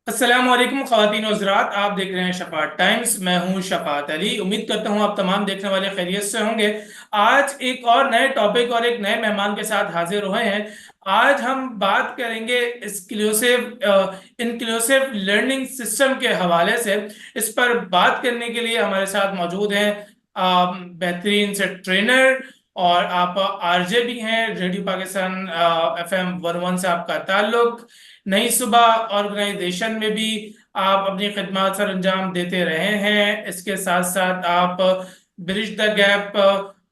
अस्सलाम वालेकुम ख़वातीन और हज़रात, आप देख रहे हैं शफ़ात टाइम्स। मैं हूं शफ़ात अली। उम्मीद करता हूं आप तमाम देखने वाले खैरियत से होंगे। आज एक और नए टॉपिक और एक नए मेहमान के साथ हाजिर हुए हैं। आज हम बात करेंगे इंक्लूसिव लर्निंग सिस्टम के हवाले से। इस पर बात करने के लिए हमारे साथ मौजूद हैं बेहतरीन से ट्रेनर, और आप आरजे भी हैं। रेडियो पाकिस्तान FM 101 से आपका ताल्लुक। नई सुबह ऑर्गेनाइजेशन में भी आप अपनी खिदमत सर अंजाम देते रहे हैं। इसके साथ साथ आप ब्रिज द गैप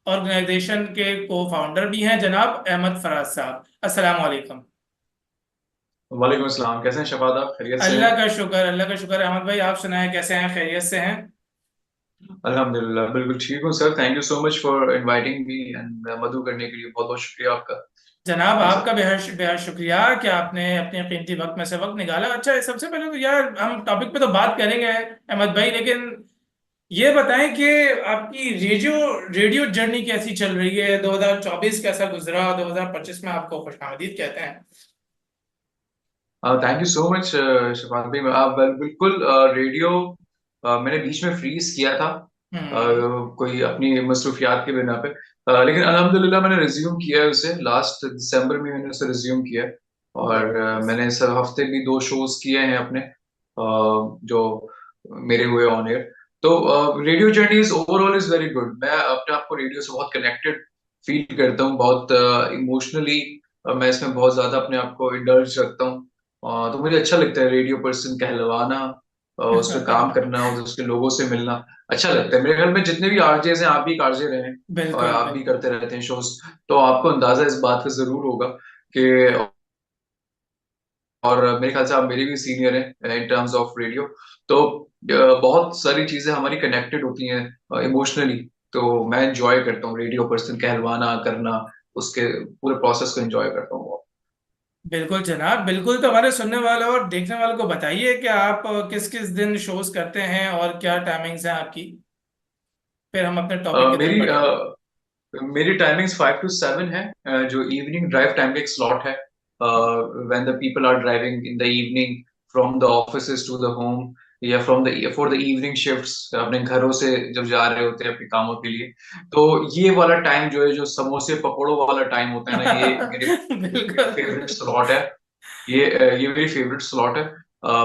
ऑर्गेनाइजेशन के को फाउंडर भी हैं, जनाब अहमद फराज साहब। अस्सलाम वालेकुम। वालेकुम अस्सलाम। कैसे हैं शफात? आप खैरियत से हैं? अल्लाह का शुक्र, अल्लाह का शुक्र। अहमद भाई, आप सुनाएं, कैसे हैं? खैरियत से हैं? अल्हम्दुलिल्लाह बिल्कुल ठीक हूँ sir. Thank you so much for inviting me and मदु करने के लिए बहुत बहुत शुक्रिया आपका। जनाब, जी आपका सर। बेहद बेहद शुक्रिया कि आपने अपने कीमती वक्त में से वक्त निकाला। अच्छा, सबसे पहले तो यार हम टॉपिक पे तो बात करेंगे अहमद भाई, लेकिन ये बताएं कि आपकी रेडियो रेडियो जर्नी कैसी चल रही है? 2024 कैसा गुजरा? 2025 में आपको खुशआमदीद कहते हैं। Thank you so much Shafat भाई। आप बिल्कुल रेडियो मैंने बीच में फ्रीज किया था हम्म। कोई अपनी मसरूफियात के बिना पे। लेकिन अल्हम्दुलिल्लाह मैंने रिज्यूम किया है उसे। लास्ट दिसंबर में मैंने उसे रिज्यूम किया है। और जबरदस्त। मैंने इस हफ्ते भी दो शोज किए हैं अपने जो मेरे हुए ऑन एयर। तो radio journey is overall is very good. मैं अपने आप को रेडियो से बहुत कनेक्टेड फील करता हूँ, बहुत इमोशनली। मैं इसमें बहुत ज्यादा अपने आप को इंडल्ज रखता हूँ। तो मुझे अच्छा लगता है रेडियो पर्सन कहलवाना, उस पर काम करना और उसके लोगों से मिलना। अच्छा लगता है। मेरे ख्याल में जितने भी आरजेस हैं, आप भी एक आरजे रहे हैं और बिल्कुल आप भी बिल्कुल। करते रहते हैं शोज, तो आपको अंदाजा इस बात का जरूर होगा कि, और मेरे ख्याल से आप मेरे भी सीनियर हैं इन टर्म्स ऑफ रेडियो। तो बहुत सारी चीजें हमारी कनेक्टेड होती हैं इमोशनली। तो मैं एंजॉय करता हूँ रेडियो पर्सन कहलवाना करना, उसके पूरे प्रोसेस को एंजॉय करता हूँ। बिल्कुल जनाब, बिल्कुल। तो हमारे सुनने वाले और देखने वालों को बताइए कि आप किस किस दिन शोज करते हैं और क्या टाइमिंग्स हैं आपकी। फिर हम अपने टॉपिक की तरफ मेरी बढ़ेंगे। मेरी टाइमिंग्स 5 to 7 है। जो इवनिंग ड्राइव टाइम का एक स्लॉट है, when the people are driving in the evening from the offices to the home, या from the for the evening shifts, अपने घरों से जब जा रहे होते हैं अपने कामों के लिए। तो ये वाला टाइम जो है, जो समोसे पकौड़ों वाला टाइम होता है ना, ये मेरे मेरे फेवरेट बिल्कुल। स्लॉट है। ये मेरी फेवरेट स्लॉट है।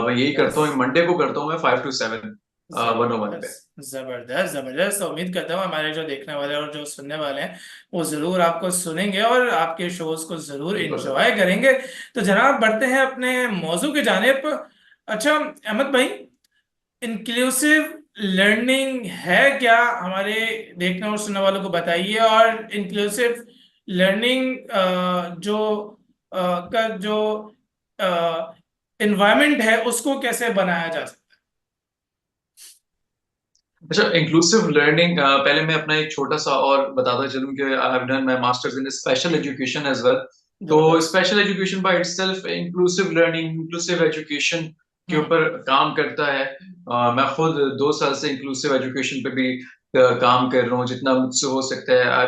मैं यही करता हूँ, बस। मंडे को करता हूँ मैं 5 to 7 101 पे। जबरदस्त जबरदस्त जबरदस्त। तो उम्मीद करता हूँ हमारे जो देखने वाले और जो सुनने वाले हैं वो जरूर आपको सुनेंगे और आपके शोज को जरूर बिल्कुल सर। एंजॉय करेंगे। तो जनाब, बढ़ते हैं अपने मौजू की जानिब। अच्छा अहमद भाई, इंक्लूसिव लर्निंग है क्या? हमारे देखने और सुनने वालों को बताइए। और इंक्लूसिव लर्निंग जो का जो इन्वायरमेंट है उसको कैसे बनाया जा सकता अच्छा, इंक्लूसिव लर्निंग, पहले मैं अपना एक छोटा सा और बताता चलूं कि I have done my masters in special education as well. है? तो जबरदस्त। Special education by itself inclusive learning, inclusive education के हम्म। ऊपर काम करता है। मैं खुद 2 साल से इंक्लूसिव एजुकेशन पे भी काम कर रहा हूँ, जितना मुझसे हो सकता है। I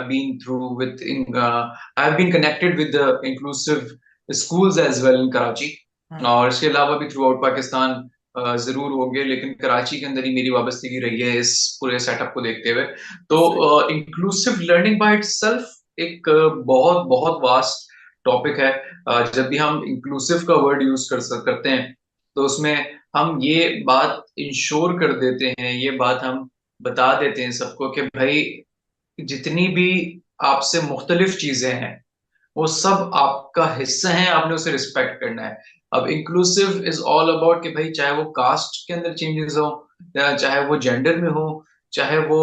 have been connected with the inclusive schools as well in Karachi. Hmm. और इसके अलावा भी थ्रू आउट पाकिस्तान जरूर होंगे, लेकिन कराची के अंदर ही मेरी वाबस्तगी रही है इस पूरे सेटअप को देखते हुए। तो सही। इंक्लूसिव लर्निंग बाय इटसेल्फ एक बहुत बहुत वास्ट टॉपिक है। जब भी हम इंक्लूसिव का वर्ड यूज करते हैं, तो उसमें हम ये बात इंश्योर कर देते हैं, ये बात हम बता देते हैं सबको कि भाई, जितनी भी आपसे मुख्तलिफ चीजें हैं वो सब आपका हिस्सा है, आपने उसे रिस्पेक्ट करना है। अब इंक्लूसिव इज ऑल अबाउट कि भाई, चाहे वो कास्ट के अंदर चेंजेस हो, या चाहे वो जेंडर में हो, चाहे वो,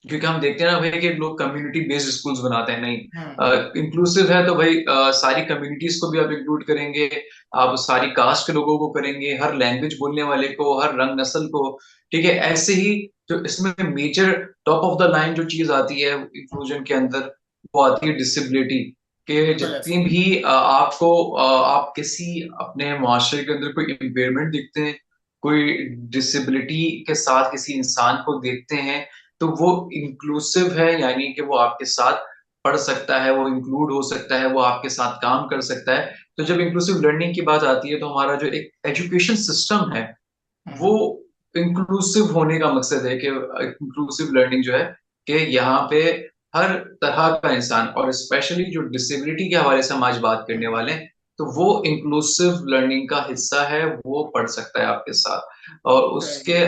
क्योंकि हम देखते हैं ना भाई कि लोग कम्युनिटी बेस्ड स्कूल्स बनाते हैं। हम्म। नहीं, इंक्लूसिव है तो भाई सारी कम्युनिटीज को भी आप इंक्लूड करेंगे, आप सारी कास्ट के लोगों को करेंगे, हर लैंग्वेज बोलने वाले को, हर रंग नस्ल को। ठीक है, ऐसे ही जो इसमें major top of the line जो चीज आती है इंक्लूजन के अंदर, वो आती है डिसेबिलिटी। कि बिल्कुल ऐसा जितनी ही। भी आप किसी अपने मुआशरे के अंदर कोई इम्पेयरमेंट देखते हैं, कोई डिसेबिलिटी के साथ किसी इंसान को देखते हैं, तो वो इंक्लूसिव है। यानी कि वो आपके साथ पढ़ सकता है, वो इंक्लूड हो सकता है, वो आपके साथ काम कर सकता है। तो जब इंक्लूसिव लर्निंग की बात आती है तो हमारा जो एक एजुकेशन सिस्टम है वो हम्म। इंक्लूसिव होने का मकसद है कि इंक्लूसिव लर्निंग जो है कि यहाँ पे हर तरह का इंसान, और स्पेशली जो डिसेबिलिटी के हवाले से हम आज बात करने हम्म। वाले हैं, तो वो इंक्लूसिव लर्निंग का हिस्सा है, वो पढ़ सकता है आपके साथ। और उसके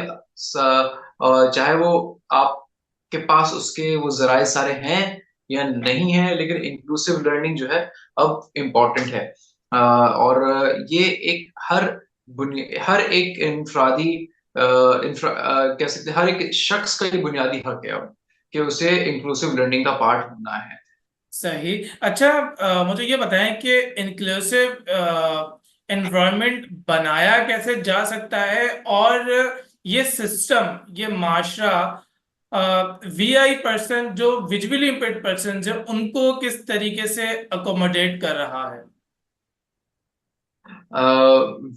सही। चाहे वो आपके पास उसके वो जराए सारे हैं या नहीं है, लेकिन इंक्लूसिव लर्निंग जो है अब इम्पोर्टेंट है। और ये एक हर एक इंफरादी कह सकते हैं, हर एक शख्स का ये बुनियादी हक है अब कि उसे इंक्लूसिव लर्निंग का पार्ट होना है। सही। अच्छा, मुझे ये बताएं कि इंक्लूसिव एनवायरनमेंट बनाया कैसे जा सकता है, और ये सिस्टम, ये माशरा वीआई पर्सन, जो विजुअली इम्पेयर्ड पर्सन है, उनको किस तरीके से अकोमोडेट कर रहा है?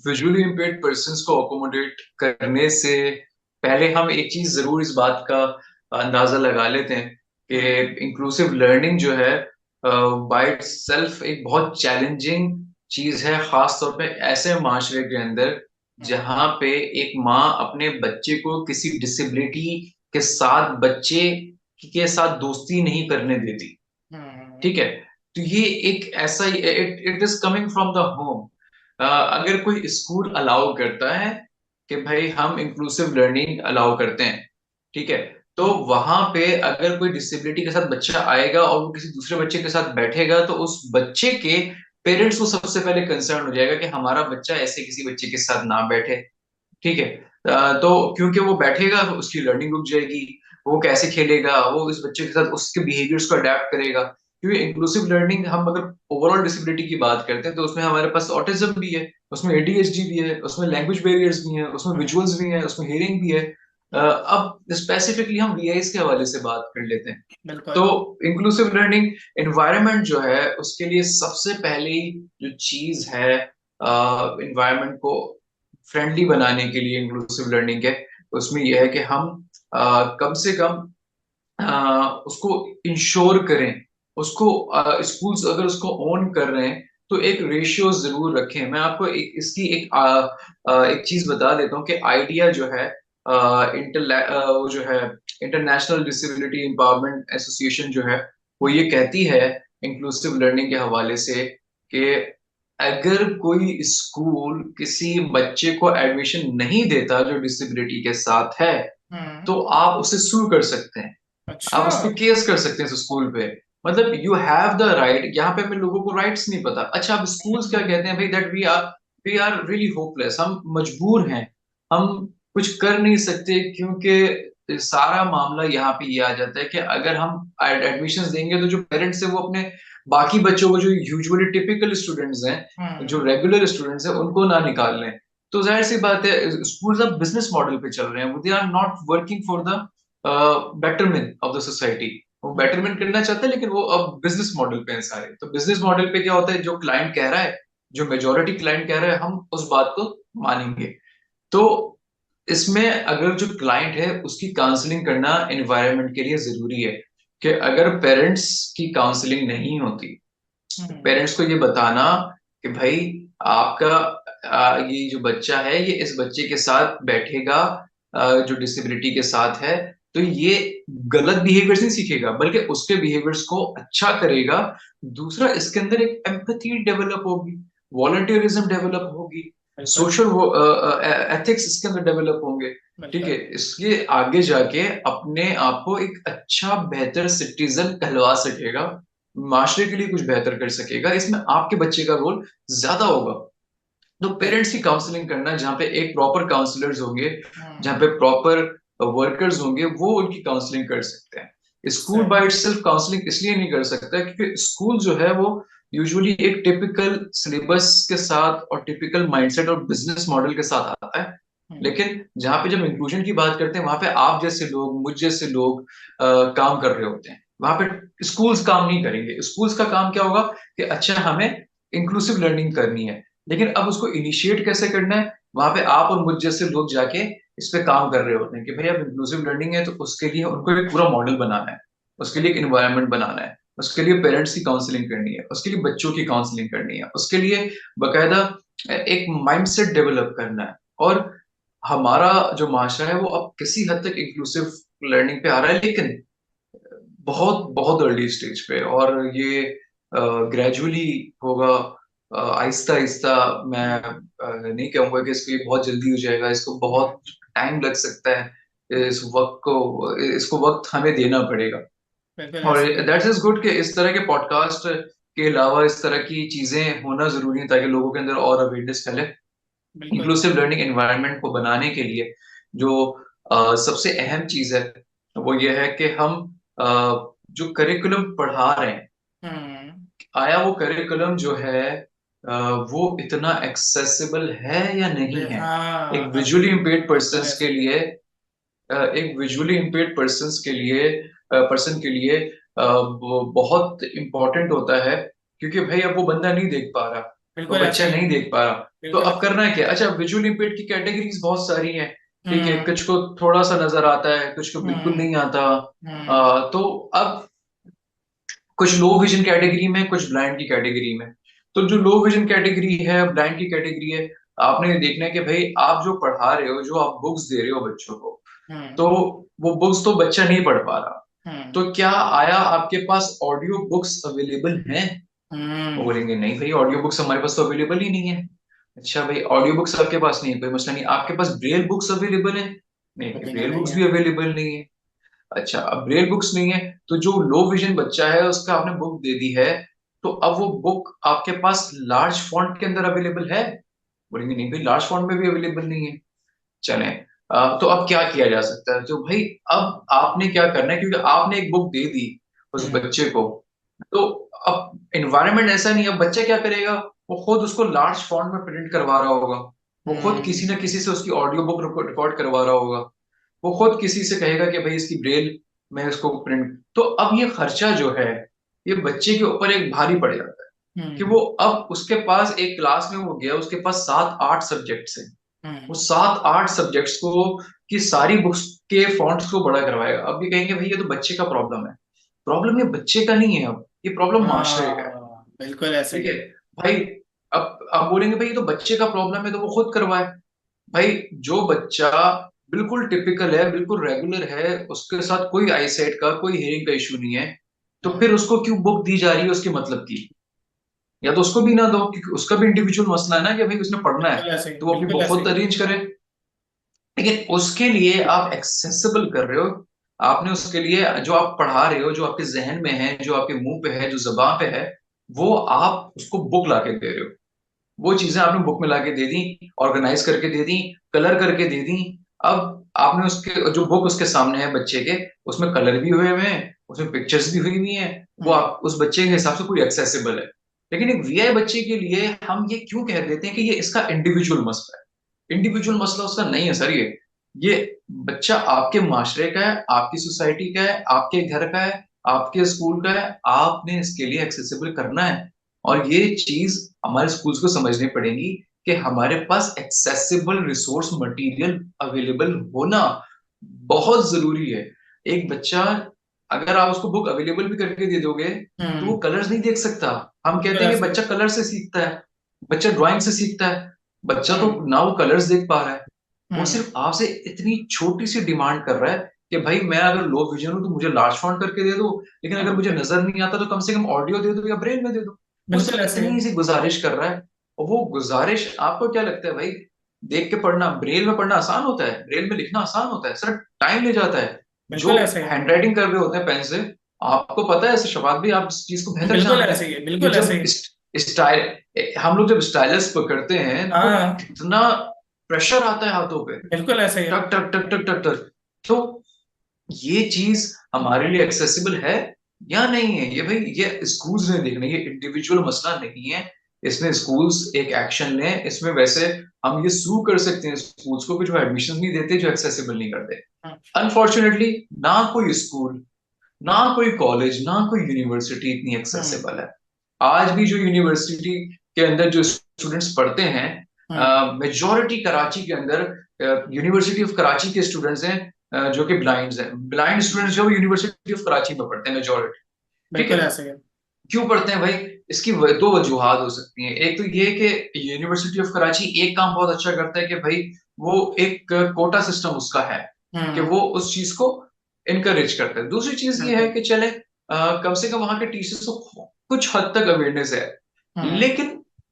विजुअली इम्पेयर्ड पर्सन्स को अकोमोडेट करने से पहले हम एक चीज जरूर इस बात का अंदाजा लगा लेते हैं हम्म। कि इंक्लूसिव लर्निंग जो है बाय इटसेल्फ एक बहुत चैलेंजिंग चीज है, खास तौर पे ऐसे माशरे के अंदर हम्म। जहां पे एक माँ अपने बच्चे को किसी डिसेबिलिटी के साथ बच्चे के साथ दोस्ती नहीं करने देती। हम्म। ठीक है, तो ये एक ऐसा it it is coming from the home. अगर कोई स्कूल अलाउ करता है कि भाई हम इंक्लूसिव लर्निंग अलाउ करते हैं, ठीक है, तो हम्म। वहां पे अगर कोई डिसेबिलिटी के साथ बच्चा आएगा और वो किसी दूसरे बच्चे के साथ बैठेगा, तो उस बच्चे के पेरेंट्स को सबसे पहले कंसर्न हो जाएगा कि हमारा बच्चा ऐसे किसी बच्चे के साथ ना बैठे। ठीक है, तो क्योंकि वो बैठेगा तो उसकी लर्निंग रुक जाएगी, वो कैसे खेलेगा, वो इस बच्चे के साथ उसके बिहेवियर्स को अडेप्ट करेगा। क्योंकि इंक्लूसिव लर्निंग हम अगर ओवरऑल डिसेबिलिटी की बात करते हैं तो उसमें हमारे पास ऑटिज्म भी है, उसमें एडीएचडी भी है, उसमें लैंग्वेज बैरियर्स भी हैं, उसमें हम्म। विजुअल्स भी हैं, उसमें हियरिंग भी है। अब स्पेसिफिकली हम वीआईस के हवाले से बात कर लेते हैं। तो बिल्कुल। इंक्लूसिव लर्निंग एनवायरनमेंट जो है उसके लिए सबसे पहली जो चीज है एनवायरनमेंट को फ्रेंडली बनाने के लिए इंक्लूसिव लर्निंग है, उसमें यह है कि हम कम से कम उसको इंश्योर करें, उसको स्कूल्स अगर उसको ओन कर रहे हैं तो एक रेशियो जरूर रखें। मैं आपको इसकी एक चीज बता देता हूँ कि आइडिया जो है वो जो है इंटरनेशनल डिसेबिलिटी एम्पावरमेंट एसोसिएशन जो है, वो ये कहती है इंक्लूसिव लर्निंग के हवाले से कि अगर कोई स्कूल किसी बच्चे को एडमिशन नहीं देता जो डिसेबिलिटी के साथ है, हम्म। तो आप उसे सू कर सकते हैं, अच्छा। आप उस पे केस कर सकते हैं उस स्कूल पे। मतलब यू हैव द राइट, यहाँ पे हमें लोगों को राइट्स नहीं पता। अच्छा, अब स्कूल्स क्या कहते हैं भाई, that we are really hopeless, हम मजबूर हैं, हम कुछ कर नहीं सकते, क्योंकि सारा मामला यहाँ पे ये आ जाता है कि अगर हम एडमिशंस देंगे तो जो पेरेंट्स है वो अपने बाकी बच्चों को, जो यूजुअली टिपिकल स्टूडेंट्स हैं, जो हम्म। रेगुलर स्टूडेंट्स हैं, उनको ना निकाल लें। तो जाहिर सी बात है स्कूल्स अब बिजनेस मॉडल पे चल रहे हैं, they are not working for the betterment of the society. वो हम्म। बेटरमेंट करना चाहते हैं, लेकिन वो अब बिजनेस मॉडल पे हैं सारे। तो बिजनेस मॉडल पे क्या होता है, जो क्लाइंट कह रहा है, जो मेजोरिटी क्लाइंट कह रहा है, हम उस बात को मानेंगे। तो इसमें अगर जो क्लाइंट है उसकी काउंसलिंग करना एनवायरनमेंट के लिए जरूरी है, कि अगर पेरेंट्स की काउंसलिंग नहीं होती, हम्म। पेरेंट्स को ये बताना कि भाई आपका ये जो बच्चा है ये इस बच्चे के साथ बैठेगा जो डिसेबिलिटी के साथ है, तो ये गलत बिहेवियर्स नहीं सीखेगा बल्कि उसके बिहेवियर्स को अच्छा करेगा। दूसरा, इसके अंदर एक एम्पैथी डेवलप होगी, वॉलंटियरिज्म डेवलप होगी, बिल्कुल। सोशल एथिक्स इसके अंदर डेवलप होंगे। ठीक है, बिल्कुल। इसके आगे जाके अपने आप को एक अच्छा बेहतर सिटीजन कहलवा सकेगा, माशरे के लिए कुछ बेहतर कर सकेगा, इसमें आपके बच्चे का रोल ज्यादा होगा। तो पेरेंट्स की सही। काउंसलिंग करना, जहाँ पे एक प्रॉपर काउंसलर्स होंगे, जहाँ हम्म। पे प्रॉपर वर्कर्स होंगे, वो उनकी काउंसलिंग कर सकते हैं। स्कूल सही। बाय इटसेल्फ काउंसलिंग इसलिए नहीं कर सकता क्योंकि स्कूल जो है वो यूजुअली एक टिपिकल सिलेबस के साथ और टिपिकल माइंडसेट और बिजनेस मॉडल के साथ आता है। हम्म। लेकिन जहाँ पे जब इंक्लूजन की बात करते हैं, वहां पे आप जैसे लोग, मुझ जैसे लोग काम कर रहे होते हैं। वहां पे स्कूल्स काम नहीं करेंगे। स्कूल्स का काम क्या होगा कि अच्छा हमें इंक्लूसिव लर्निंग करनी है, लेकिन अब उसको इनिशिएट कैसे करना है, वहां पे आप और मुझ जैसे लोग जाके इस पे काम कर रहे होते हैं कि भाई अब इंक्लूसिव लर्निंग है तो उसके लिए उनको एक पूरा मॉडल बनाना है, उसके लिए एक बिल्कुल। इन्वायरमेंट बनाना है। उसके लिए पेरेंट्स की काउंसलिंग करनी है, उसके लिए बच्चों की काउंसलिंग करनी है, उसके लिए बकायदा एक माइंडसेट डेवलप करना है। और हमारा जो माशरा है वो अब किसी हद तक इंक्लूसिव लर्निंग पे आ रहा है, लेकिन बहुत बहुत अर्ली स्टेज पे। और ये ग्रेजुअली होगा, आहिस्ता आहिस्ता। मैं नहीं कहूंगा कि इसको ये बहुत जल्दी हो जाएगा, इसको बहुत टाइम लग सकता है। इसको वक्त हमें देना पड़ेगा। बिल्कुल और ऐसे ही है। दैट इज गुड कि इस तरह के पॉडकास्ट के अलावा इस तरह की चीजें होना जरूरी है, ताकि लोगों के अंदर और अवेयरनेस फैले। बिल्कुल। इंक्लूसिव लर्निंग एनवायरनमेंट को बनाने के लिए जो सबसे अहम चीज है वो ये है कि हम अ, जो करिकुलम पढ़ा रहे हैं, हम्म। आया वो करिकुलम जो है वो इतना एक्सेसिबल है या नहीं है। एक हाँ हाँ, विजुअली इम्पेयर्ड बिल्कुल पर्सन ऐसे के ही। लिए एक विजुअली इम्पेयर्ड पर्सन के लिए वो बहुत इंपॉर्टेंट होता है, क्योंकि भाई अब वो बंदा नहीं देख पा रहा, वो बिल्कुल ऐसे बच्चा ही है। नहीं देख पा रहा। तो बिल्कुल अब ऐसे ही। करना है क्या? अच्छा, विजुअली इम्पेयर्ड की कैटेगरीज बहुत सारी हैं। ठीक है, हम्म। कुछ को थोड़ा सा नजर आता है, कुछ को बिल्कुल हम्म। नहीं आता। हम्म। तो अब कुछ लो विजन कैटेगरी में, कुछ ब्लाइंड की कैटेगरी में। तो जो लो विजन कैटेगरी है, ब्लाइंड की कैटेगरी है, आपने ये देखना है कि भाई आप जो पढ़ा रहे हो, जो आप बुक्स दे रहे हो बच्चों को, हम्म। तो वो बुक्स तो बच्चा नहीं पढ़ पा रहा। हम्म। तो क्या आया आपके पास ऑडियो बुक्स अवेलेबल हैं? वो हम्म। बोलेंगे नहीं भाई, ऑडियो बुक्स हमारे पास तो अवेलेबल ही नहीं है। अच्छा भाई, ऑडियो बुक्स आपके पास नहीं है, कोई मसला नहीं। आपके पास ब्रेल बुक्स अवेलेबल है? नहीं, बोलेंगे ब्रेल नहीं बुक्स है। भी अवेलेबल नहीं है। अच्छा, अब ब्रेल बुक्स नहीं है, तो जो लो विजन बच्चा है उसका आपने बुक दे दी है, तो अब वो बुक आपके पास लार्ज फॉन्ट के अंदर अवेलेबल है? बोलेंगे नहीं भाई, लार्ज फॉन्ट में भी अवेलेबल नहीं है। चलें, तो अब क्या किया जा सकता है? तो भाई अब आपने क्या करना है, क्योंकि आपने एक बुक दे दी उस हम्म। बच्चे को, तो अब एनवायरनमेंट ऐसा नहीं है। अब बच्चा क्या करेगा? वो खुद उसको लार्ज फॉन्ट में प्रिंट करवा रहा होगा, वो खुद किसी ना हम्म। किसी से उसकी ऑडियो बुक रिकॉर्ड करवा रहा होगा, वो खुद किसी से कहेगा कि भाई इसकी ब्रेल में इसको प्रिंट। तो अब ये खर्चा जो है, ये बच्चे के ऊपर एक भारी पड़ जाता है, कि हम्म। वो अब उसके पास एक क्लास में वो गया, उसके पास 7-8 सब्जेक्ट्स हैं। वो हम्म। 7-8 सब्जेक्ट्स को की सारी बुक्स के फॉन्ट्स को बड़ा करवाएगा। अब ये कहेंगे भाई ये तो बच्चे का प्रॉब्लम है। प्रॉब्लम ये बच्चे का नहीं है, अब ये प्रॉब्लम माशरे का है। हाँ बिल्कुल ऐसे ठीक ही है है। भाई। अब आप बोलेंगे भाई ये तो बच्चे का प्रॉब्लम है, तो वो खुद करवाए। भाई जो बच्चा बिल्कुल टिपिकल है, बिल्कुल रेगुलर है, उसके साथ कोई आईसाइट का, कोई हियरिंग का इशू नहीं है, तो फिर हम्म। उसको क्यों बुक दी जा रही है उसके मतलब की? या तो उसको भी ना दो, क्योंकि उसका भी इंडिविजुअल मसला है ना, कि भाई उसने पढ़ना है, बिल्कुल ऐसे ही, तो वो अपनी बिल्कुल बुक ऐसे खुद ही। अरेंज करे। लेकिन उसके लिए आप एक्सेसिबल कर रहे हो। आपने उसके लिए जो आप पढ़ा रहे हो, जो आपके जहन में है, जो आपके मुंह पे है, जो जबान पे है, वो आप उसको बुक ला के दे रहे हो। वो चीजें आपने बुक में लाके दे दी, ऑर्गेनाइज करके दे दी, कलर करके दे दी। अब आपने उसके जो बुक उसके सामने है बच्चे के, उसमें कलर भी हुए हुए हैं, उसमें पिक्चर्स भी हुई हुई हैं, वो हम्म। आप उस बच्चे के हिसाब से पूरी एक्सेसिबल है। लेकिन एक वीआई बच्चे के लिए हम ये क्यों कह देते हैं कि ये इसका इंडिविजुअल मसला है? इंडिविजुअल मसला उसका नहीं है सर। ये बच्चा आपके माशरे का है, आपकी सोसाइटी का है, आपके घर का है, आपके स्कूल का है। आपने इसके लिए एक्सेसिबल करना है। और ये चीज हमारे स्कूल्स को समझनी पड़ेगी कि हमारे पास एक्सेसिबल रिसोर्स मटेरियल अवेलेबल होना बहुत जरूरी है। एक बच्चा, अगर आप उसको बुक अवेलेबल भी करके दे दोगे, तो वो हम्म। कलर्स नहीं देख सकता। हम बिल्कुल कहते हैं कि ऐसे ही। बच्चा कलर से सीखता है, बच्चा ड्राइंग से सीखता है। बच्चा तो हम्म। ना वो कलर्स देख पा रहा है, वो हम्म। सिर्फ आपसे इतनी छोटी सी डिमांड कर रहा है कि भाई मैं अगर लो विजन हूं तो मुझे लार्ज फॉन्ट करके दे दो, लेकिन अगर मुझे नजर नहीं आता तो कम से कम ऑडियो दे दो या ब्रेल में दे दो। वो बिल्कुल सिर्फ ऐसे ही है। इतनी सी गुजारिश कर रहा है। और वो गुजारिश आपको क्या लगता है भाई? देख के पढ़ना, ब्रेल में पढ़ना आसान होता है, ब्रेल में लिखना आसान होता है सर? टाइम ले जाता है। जो बिल्कुल ऐसे ही है। हैंड राइटिंग कर रहे होते हैं पेन से, आपको पता है, शफात भी आप इस चीज को बेहतर बिल्कुल जानते ऐसे हैं ही है। कि बिल्कुल ऐसे जब ही। स्टाइल हम लोग जब स्टाइलस पकड़ते हैं तो हाँ कितना प्रेशर आता है हाथों पे, बिल्कुल ऐसे ही है। टक टक टक टक टक टक। तो ये चीज हमारे लिए एक्सेसिबल है या नहीं है? ये भाई ये स्कूल्स ने देखना, ये इंडिविजुअल मसला नहीं है। इसमें स्कूल्स एक एक्शन लें इसमें। वैसे हम ये सू कर सकते हैं स्कूल्स को कि जो एडमिशन नहीं देते, जो एक्सेसिबल नहीं करते। हाँ। अनफॉर्चुनेटली ना कोई स्कूल, ना कोई कॉलेज, ना कोई यूनिवर्सिटी इतनी हम्म। एक्सेसिबल है। आज भी जो यूनिवर्सिटी के अंदर जो स्टूडेंट्स पढ़ते हैं, हम्म। मेजोरिटी कराची के अंदर, यूनिवर्सिटी ऑफ कराची के स्टूडेंट्स हैं जो कि ब्लाइंड हैं। ब्लाइंड स्टूडेंट्स जो यूनिवर्सिटी ऑफ कराची में पढ़ते हैं मेजोरिटी। ठीक है। बिल्कुल ऐसे ही है। क्यों पढ़ते हैं भाई? इसकी दो वजूहात हो सकती हैं। एक तो ये कि यूनिवर्सिटी ऑफ कराची एक काम बहुत अच्छा करता है कि भाई वो एक कोटा सिस्टम उसका है कि हम्म। वो उस चीज को इनकरेज करता है। दूसरी चीज ये है बिल्कुल। कि चले कम से कम वहां के टीचर्स को कुछ हद तक अवेयरनेस है, हम्म। लेकिन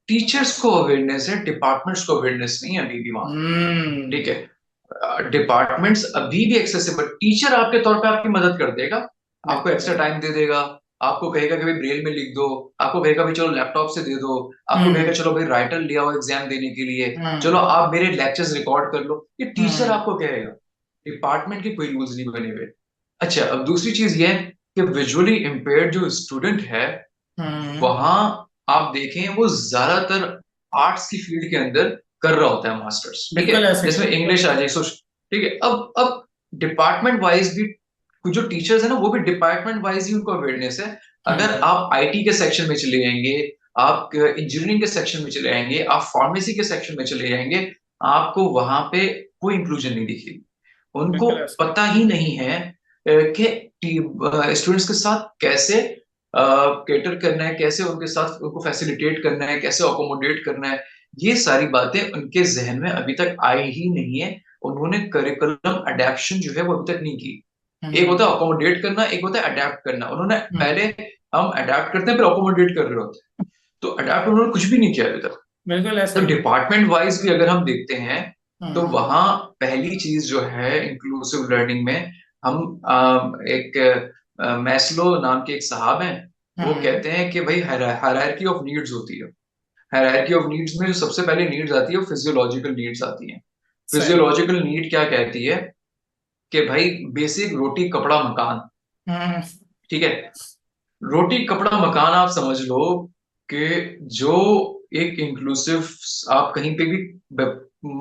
टीचर्स को अवेयरनेस है, डिपार्टमेंट्स को अवेयरनेस नहीं है अभी भी वहां पे। ठीक हम्म। है, डिपार्टमेंट्स अभी भी एक्सेसिबल, टीचर आपके तौर पे आपकी मदद कर देगा, आपको बिल्कुल एक्स्ट्रा ऐसे। टाइम दे देगा, आपको कहेगा कि भाई ब्रेल में लिख दो, आपको कहेगा भाई चलो लैपटॉप से दे दो, आपको कहेगा हम्म। चलो भाई राइटर ले आओ एग्जाम देने के लिए, चलो हम्म। आप मेरे लेक्चर्स रिकॉर्ड कर लो, ये टीचर हम्म। आपको कहेगा। डिपार्टमेंट के कोई रूल्स नहीं बने हुए। अच्छा, अब दूसरी चीज ये है कि विजुअली इम्पेयर्ड जो स्टूडेंट है, हम्म। वहां आप देखें वो ज्यादातर आर्ट्स की फील्ड के अंदर कर रहा होता है मास्टर्स। ठीक है, बिल्कुल ऐसे ही है। जिसमें इंग्लिश आ जाए, सो ठीक है। अब डिपार्टमेंट वाइज भी कुछ जो टीचर्स है ना, वो भी डिपार्टमेंट वाइज ही उनको अवेयरनेस है। अगर हम्म। आप आईटी के सेक्शन में चले जाएंगे, आप इंजीनियरिंग के सेक्शन में चले जाएंगे, आप फार्मेसी के सेक्शन में चले जाएंगे, आपको वहां पे कोई इंक्लूजन नहीं दिखेगी। उनको बिल्कुल ऐसे ही है। पता ही नहीं है कि स्टूडेंट्स के साथ कैसे केटर करना है, कैसे उनके साथ उनको फैसिलिटेट करना है, कैसे अकोमोडेट करना है। ये सारी बातें उनके जहन में अभी तक आई ही नहीं है। उन्होंने करिकुलम अडेप्शन जो है वो अभी तक नहीं की। एक हम्म। होता है अकोमोडेट करना, एक होता है अडेप्ट करना। उन्होंने हम्म। पहले, हम अडेप्ट करते हैं फिर अकोमोडेट कर रहे होते हैं, तो अडेप्ट उन्होंने कुछ भी नहीं किया अभी तक। बिल्कुल ऐसे तो ही है। डिपार्टमेंट वाइज भी अगर हम देखते हैं, तो हम्म। वहां पहली चीज जो है इंक्लूसिव लर्निंग में, हम एक मैस्लो नाम के एक साहब हैं, वो हम्म। कहते हैं कि भाई हायरार्की ऑफ नीड्स होती है। हायरार्की ऑफ नीड्स में जो सबसे पहले नीड्स आती है वो फिजियोलॉजिकल नीड्स आती हैं। सही है। फिजियोलॉजिकल नीड क्या कहती है कि भाई बेसिक रोटी कपड़ा मकान। हम्म। ठीक है, रोटी कपड़ा मकान आप समझ लो कि जो एक इंक्लूसिव, आप कहीं पे भी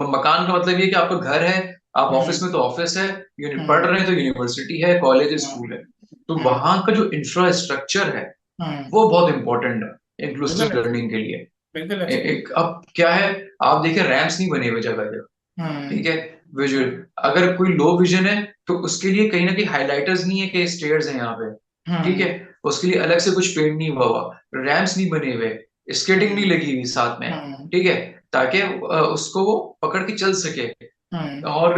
मकान का मतलब ये कि आपका घर है, आप ऑफिस हम्म। में तो ऑफिस है, पढ़ हम्म। रहे हैं तो यूनिवर्सिटी है, कॉलेज है, हम्म। स्कूल है। तो हम्म। वहां का जो इंफ्रास्ट्रक्चर है हम्म। वो बहुत इंपॉर्टेंट है बिल्कुल इंक्लूसिव ऐसे। लर्निंग के लिए। बिल्कुल ऐसे ही है। एक अब क्या है, आप देखें रैंप्स नहीं बने हुए जगह जगह। हम्म। ठीक है, विजुअल, अगर कोई लो विजन है तो उसके लिए कहीं ना कहीं हाइलाइटर्स नहीं है कि स्टेयर्स हैं यहाँ पे। ठीक हम्म। है, उसके लिए अलग से कुछ पेंट नहीं हुआ हुआ, रैम्प्स नहीं बने हुए, स्केटिंग नहीं हम्म। लगी हुई साथ में। हम्म। ठीक है, ताकि उसको वो पकड़ के चल सके। हम्म। और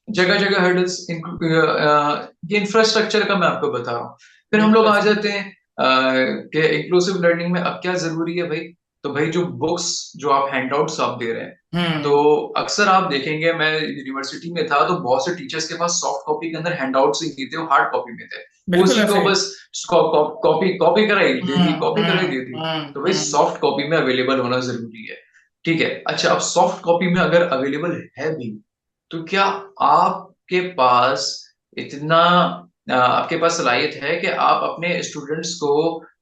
जगह जगह हर्डल्स, ये इंफ्रास्ट्रक्चर का मैं आपको बता रहा हूँ। फिर हम बिल्कुल लोग आ ऐसे ही जाते हैं कि इंक्लूसिव लर्निंग में अब क्या जरूरी है भाई। तो भाई जो बुक्स, जो आप हैंडआउट्स आप दे रहे हैं, है। तो अक्सर आप देखेंगे, मैं यूनिवर्सिटी में था तो बहुत से टीचर्स के पास सॉफ्ट कॉपी के अंदर हैंडआउट्स ही नहीं थे, वो हार्ड कॉपी में थे। वो बिल्कुल उसी ऐसे को ही है। बस कॉपी कॉपी कराई दे दी, हम्म। कॉपी कराई हम्म। दे दी। हम्म। तो भाई हम्म। सॉफ्ट कॉपी में अवेलेबल होना जरूरी है। ठीक है, अच्छा, अब सॉफ्ट कॉपी में अगर अवेलेबल है भी, तो क्या आपके पास इतना आपके पास सलाहियत है कि आप अपने स्टूडेंट्स को,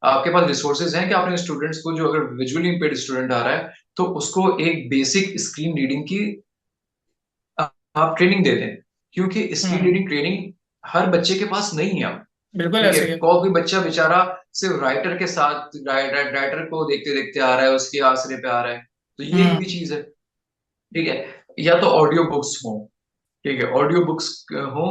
आपके पास रिसोर्सेज हैं कि अपने स्टूडेंट्स को, जो अगर विजुअली इम्पेयर्ड स्टूडेंट आ रहा है, तो उसको एक बेसिक स्क्रीन रीडिंग की आप ट्रेनिंग दे दें? क्योंकि स्क्रीन हम्म। रीडिंग ट्रेनिंग हर बच्चे के पास नहीं है अब। बिल्कुल ठीक है, ऐसे ही है। कोई बच्चा बेचारा सिर्फ राइटर के साथ, राइटर को देखते देखते आ रहा है, उसके आसरे पे आ रहा है। तो ये एक भी हम्म। चीज है। ठीक है, या तो ऑडियो बुक्स हो। ठीक है, ऑडियो बुक्स हो।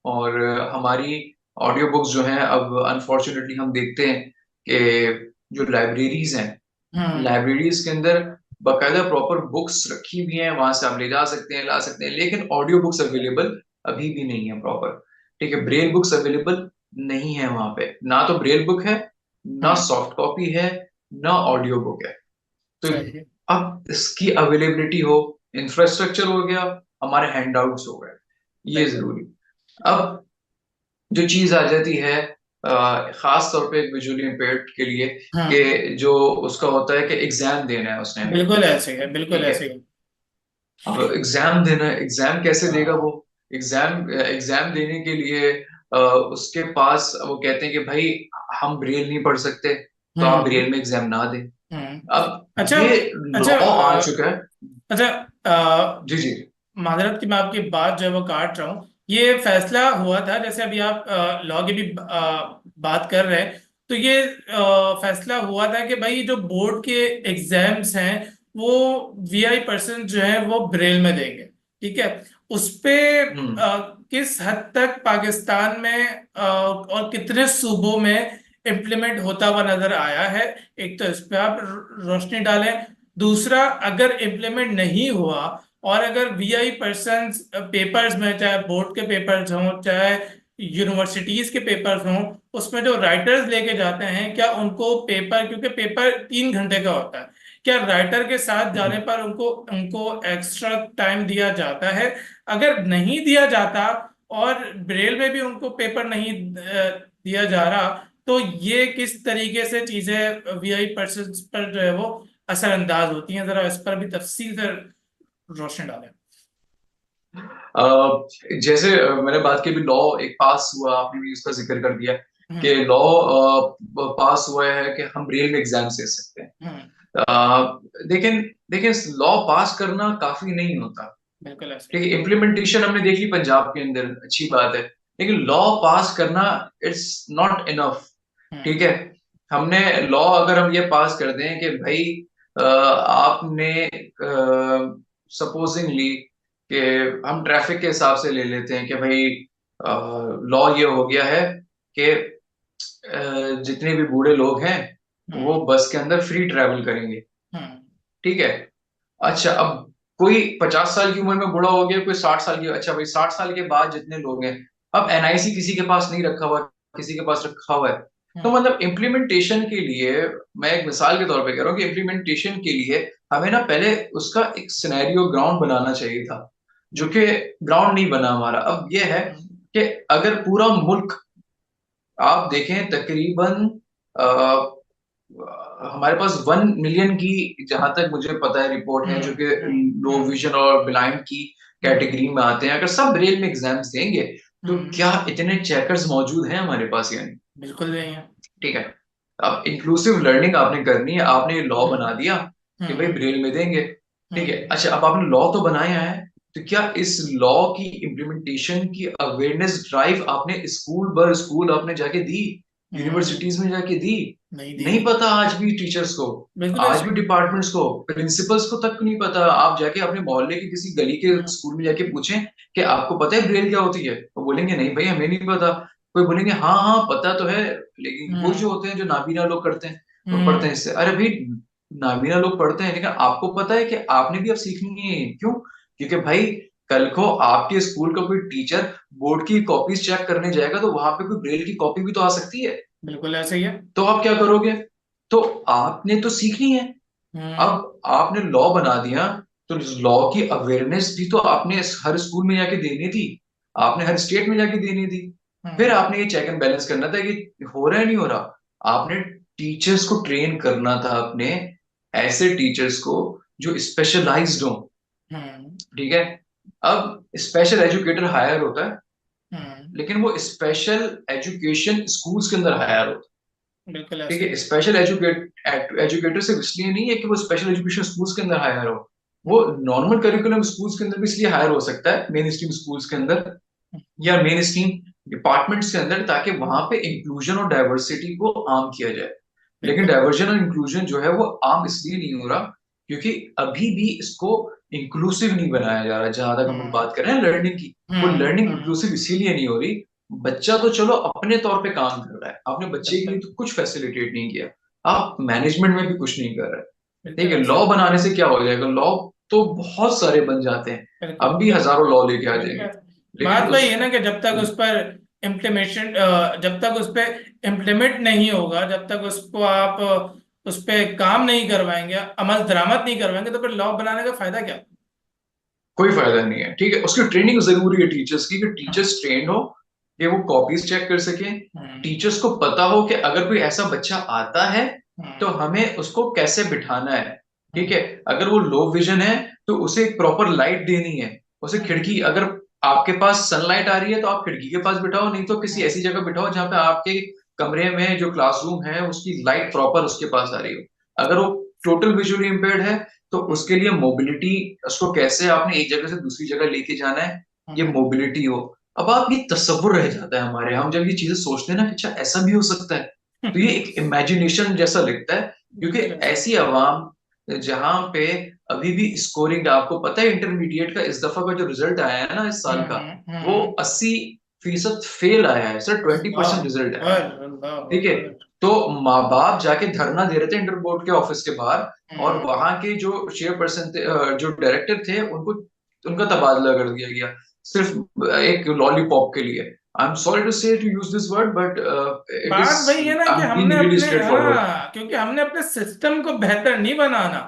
और हमारी ऑडियो बुक्स जो हैं, अब अनफॉर्चुनेटली हम देखते हैं कि जो लाइब्रेरीज हैं, हम्म। लाइब्रेरीज के अंदर बकायदा प्रॉपर बुक्स रखी हुई हैं, वहां से आप ले जा सकते हैं, ला सकते हैं, लेकिन ऑडियो बुक्स अवेलेबल अभी भी नहीं है प्रॉपर। ठीक है, ब्रेल बुक्स अवेलेबल नहीं है वहां पे, ना तो ब्रेल बुक है, ना हम्म। सॉफ्ट कॉपी है, ना ऑडियो बुक है। तो सही है। अब इसकी अवेलेबिलिटी हो, इंफ्रास्ट्रक्चर हो गया, हमारे हैंडआउट्स हो गए, ये बिल्कुल। जरूरी। अब जो चीज आ जाती है खास तौर पे विजुअली इम्पेयर्ड के लिए, हम्म। कि जो उसका होता है कि एग्जाम देना है उसने। बिल्कुल ऐसे ही है। बिल्कुल ठीक है, ऐसे ही है। अब एग्जाम देना है, एग्जाम कैसे देगा हाँ। वो? एग्जाम देने के लिए उसके पास वो कहते हैं कि भाई हम ब्रेल नहीं पढ़ सकते, तो आप हम्म। ब्रेल में एग्जाम ना दें। हम्म। अब अच्छा। ये अच्छा। लॉ आ चुका है। अच्छा। जी जी। माजरत की मैं आपकी बात जो है वो काट रहा हूँ। ये फैसला हुआ था, जैसे अभी आप लॉ की भी बात कर रहे हैं, तो ये फैसला हुआ था कि भाई जो बोर्ड के एग्जाम्स हैं वो वीआई पर्सन जो है वो ब्रेल में देंगे। ठीक है। उस पे हम्म किस हद तक पाकिस्तान में और कितने सूबों में इम्प्लीमेंट होता हुआ नजर आया है। एक तो इस पे आप रोशनी डालें। दूसरा, अगर इम्प्लीमेंट नहीं हुआ और अगर वीआई पर्सन पेपर्स में, चाहे बोर्ड के पेपर्स हों चाहे यूनिवर्सिटीज के पेपर्स हों, उसमें जो राइटर्स लेके जाते हैं, क्या उनको पेपर, क्योंकि पेपर 3 घंटे का होता है, क्या राइटर के साथ जाने पर उनको उनको एक्स्ट्रा टाइम दिया जाता है? अगर नहीं दिया जाता और ब्रेल में भी उनको पेपर नहीं दिया जा रहा, तो ये किस तरीके से चीजें वीआई पर्सन पर जो है वो असरअंदाज होती हैं? जरा इस पर भी तफसील से रोशनी डालें। जैसे मैंने बात की भी, लॉ एक पास हुआ, आपने भी इसका जिक्र कर दिया कि हम्म। लॉ पास हुआ है कि हम रियल में एग्जाम दे सकते हैं। हम्म। लेकिन देखिए, लॉ पास करना काफी नहीं होता। बिल्कुल ऐसे ठीक ही। है, इम्प्लीमेंटेशन हमने देख ली पंजाब के अंदर, अच्छी बात है, लेकिन लॉ पास करना इट्स नॉट इनफ। हम्म। ठीक है, हमने लॉ अगर हम ये पास कर दें कि भाई आपने सपोजिंगली कि हम ट्रैफिक के हिसाब से ले लेते हैं कि भाई लॉ ये हो गया है कि जितने भी बूढ़े लोग हैं वो हम्म। बस के अंदर फ्री ट्रैवल करेंगे। हम्म। ठीक है, अच्छा अब कोई 50 साल की उम्र में बूढ़ा हो गया, कोई 60 साल की, अच्छा भाई 60 साल के बाद जितने लोग हैं, अब एनआईसी किसी के पास नहीं रखा हुआ, किसी के पास रखा हुआ है। तो हम्म। मतलब इम्प्लीमेंटेशन के लिए, मैं एक मिसाल के तौर पे कह रहा हूँ कि इम्प्लीमेंटेशन के लिए हमें ना पहले उसका एक सिनेरियो ग्राउंड बनाना चाहिए था, जो कि ग्राउंड नहीं बना हमारा। अब यह है हम्म। कि अगर पूरा मुल्क आप देखें, तकरीबन हमारे पास 1 मिलियन की, जहां तक मुझे पता है, रिपोर्ट है जो हम्म। कि लो हम्म। विजन और ब्लाइंड की हम्म। कैटेगरी में आते हैं। अगर सब रेल में एग्जाम्स देंगे तो हम्म। क्या इतने चेकर्स मौजूद हैं हमारे पास? यानी बिल्कुल नहीं है। ठीक है, अब इंक्लूसिव लर्निंग आपने करनी है, आपने ये लॉ हम्म। बना दिया कि भाई हम्म। ब्रेल में देंगे। ठीक है, हम्म। अच्छा अब आपने लॉ तो बनाया है, तो क्या इस लॉ की इम्प्लीमेंटेशन की अवेयरनेस ड्राइव आपने स्कूल बर स्कूल आपने जाके दी, हम्म। यूनिवर्सिटीज में जाके दी? नहीं दी नहीं हुई। पता आज भी टीचर्स को, बिल्कुल आज ऐसे भी ही। डिपार्टमेंट्स को, प्रिंसिपल्स को तक नहीं पता। आप जाके अपने मोहल्ले के किसी गली के हम्म। स्कूल में जाके पूछें कि आपको पता है ब्रेल क्या होती है, वो बोलेंगे नहीं भाई हमें नहीं पता। कोई बोलेंगे हाँ हाँ पता तो है, लेकिन वो हम्म। जो होते हैं जो नाबीना लोग करते हैं, वो पढ़ते हैं हम्म। इससे। अरे भाई, नाबीना लोग पढ़ते हैं, लेकिन आपको पता है कि आपने भी अब सीखनी है। क्यों? क्योंकि भाई कल को आपके स्कूल का कोई टीचर बोर्ड की कॉपीज चेक करने जाएगा तो वहां पे कोई ब्रेल की कॉपी भी तो आ सकती है। बिल्कुल ऐसे ही है। तो आप क्या करोगे? तो आपने तो सीखनी है। हम्म। अब आपने लॉ बना दिया, तो लॉ की अवेयरनेस भी तो आपने हर स्कूल में जाके देनी थी, आपने हर स्टेट में जाके देनी थी। फिर हम्म। आपने ये चेक एंड बैलेंस करना था कि हो रहा है नहीं हो रहा। आपने टीचर्स को ट्रेन करना था, अपने ऐसे टीचर्स को जो स्पेशलाइज्ड हो। हम्म। ठीक है, अब स्पेशल एजुकेटर हायर होता है, हम्म। लेकिन वो स्पेशल एजुकेशन स्कूल्स के अंदर हायर होता है। बिल्कुल ठीक ऐसे है, ही। स्पेशल एजुकेटर सिर्फ इसलिए नहीं है कि वो स्पेशल एजुकेशन स्कूल्स के अंदर हायर हो, वो हम्म। नॉर्मल करिकुलम स्कूल्स के अंदर भी इसलिए हायर हो सकता है, मेन स्ट्रीम स्कूल्स के अंदर या मेन स्ट्रीम डिपार्टमेंट्स के अंदर, ताकि वहां पे इंक्लूजन और डाइवर्सिटी को आम किया जाए। लेकिन बिल्कुल। डाइवर्जन और इंक्लूजन जो है वो आम इसलिए नहीं हो रहा क्योंकि अभी भी इसको इंक्लूसिव नहीं बनाया जा रहा। जहां तक हम लोग हम्म। बात कर रहे हैं लर्निंग की, वो हम्म। लर्निंग हम्म। इंक्लूसिव इसीलिए नहीं हो रही, बच्चा तो चलो अपने तौर पे काम कर रहा है, आपने बच्चे के लिए बिल्कुल। तो कुछ फैसिलिटेट नहीं किया, आप मैनेजमेंट में भी कुछ नहीं कर रहे। ठीक बिल्कुल है, ऐसे लॉ ही। बनाने से क्या हो जाएगा? लॉ तो बहुत सारे बन जाते हैं, बिल्कुल। हम भी हजारों लॉ लेके आ जाएंगे, बिल्कुल। लेकिन बात उस वही है ना कि जब तक उस पर इम्प्लीमेशन, जब तक उस पर इम्प्लीमेंट नहीं होगा, जब तक उसको आप उस पर काम नहीं करवाएंगे, अमल दरामद नहीं करवाएंगे, तो फिर लॉ बनाने का फायदा क्या? कोई फायदा नहीं है। ठीक है, उसकी ट्रेनिंग जरूरी है टीचर्स की, कि हम्म। टीचर्स ट्रेंड हो कि वो कॉपीज चेक कर सकें। हम्म। टीचर्स को पता हो कि अगर कोई ऐसा बच्चा आता है तो हम्म। हमें उसको कैसे बिठाना है। ठीक हम्म। है, अगर वो लो विजन है तो उसे एक प्रॉपर लाइट देनी है, उसे हम्म। खिड़की, अगर आपके पास सनलाइट आ रही है तो आप खिड़की के पास बिठाओ, नहीं तो किसी हम्म। ऐसी जगह बिठाओ जहां पे आपके कमरे में जो क्लासरूम है उसकी लाइट प्रॉपर उसके पास आ रही हो। अगर वो टोटल विजुअली इम्पेयर्ड है तो उसके लिए मोबिलिटी, उसको कैसे आपने एक जगह से दूसरी जगह लेके जाना है, ये हम्म। मोबिलिटी हो। अब आप, ये तसव्वुर रह जाता है हमारे, हम जब ये चीजें सोचते हैं ना कि अच्छा ऐसा भी हो सकता है, तो ये एक इमेजिनेशन जैसा लगता है। क्योंकि बिल्कुल ऐसे। ऐसी आवाम जहां पे अभी भी स्कोरिंग, आपको पता है इंटरमीडिएट का इस दफा का जो रिजल्ट आया है ना इस साल का, वो हम्म। 80% फेल आया है सर, 20% अल्लाह रिजल्ट आया है। अकबर, अल्लाह ठीक है, अकबर। तो माँ बाप जाके धरना दे रहे थे इंटर बोर्ड के ऑफिस के बाहर, और हम्म। वहां के जो चेयरपर्सन थे, जो डायरेक्टर थे, उनको उनका तबादला कर दिया गया सिर्फ एक लॉलीपॉप के लिए। I am sorry to say to use this word, but it is, बात वही है ना कि आई एम हमने बीइंग रियली अपने, स्ट्रेट फॉरवर्ड। हाँ, क्योंकि हमने अपने सिस्टम को बेहतर नहीं बनाना,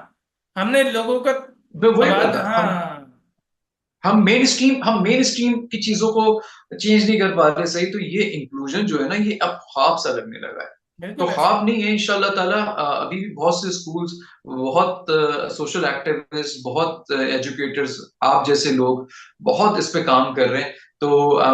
हमने लोगों का मैं वही तबाद, बात है, हाँ। हम मेन स्ट्रीम की चीजों को चेंज नहीं कर पा रहे सही। तो ये इंक्लूजन जो है ना, ये अब ख्वाब सा लगने लगा है। तो बिल्कुल ऐसे ही। ख्वाब नहीं है, इंशाल्लाह ताला अभी भी बहुत से स्कूल्स, बहुत सोशल एक्टिविस्ट, बहुत एजुकेटर्स, आप जैसे लोग बहुत इस पे काम कर रहे हैं। तो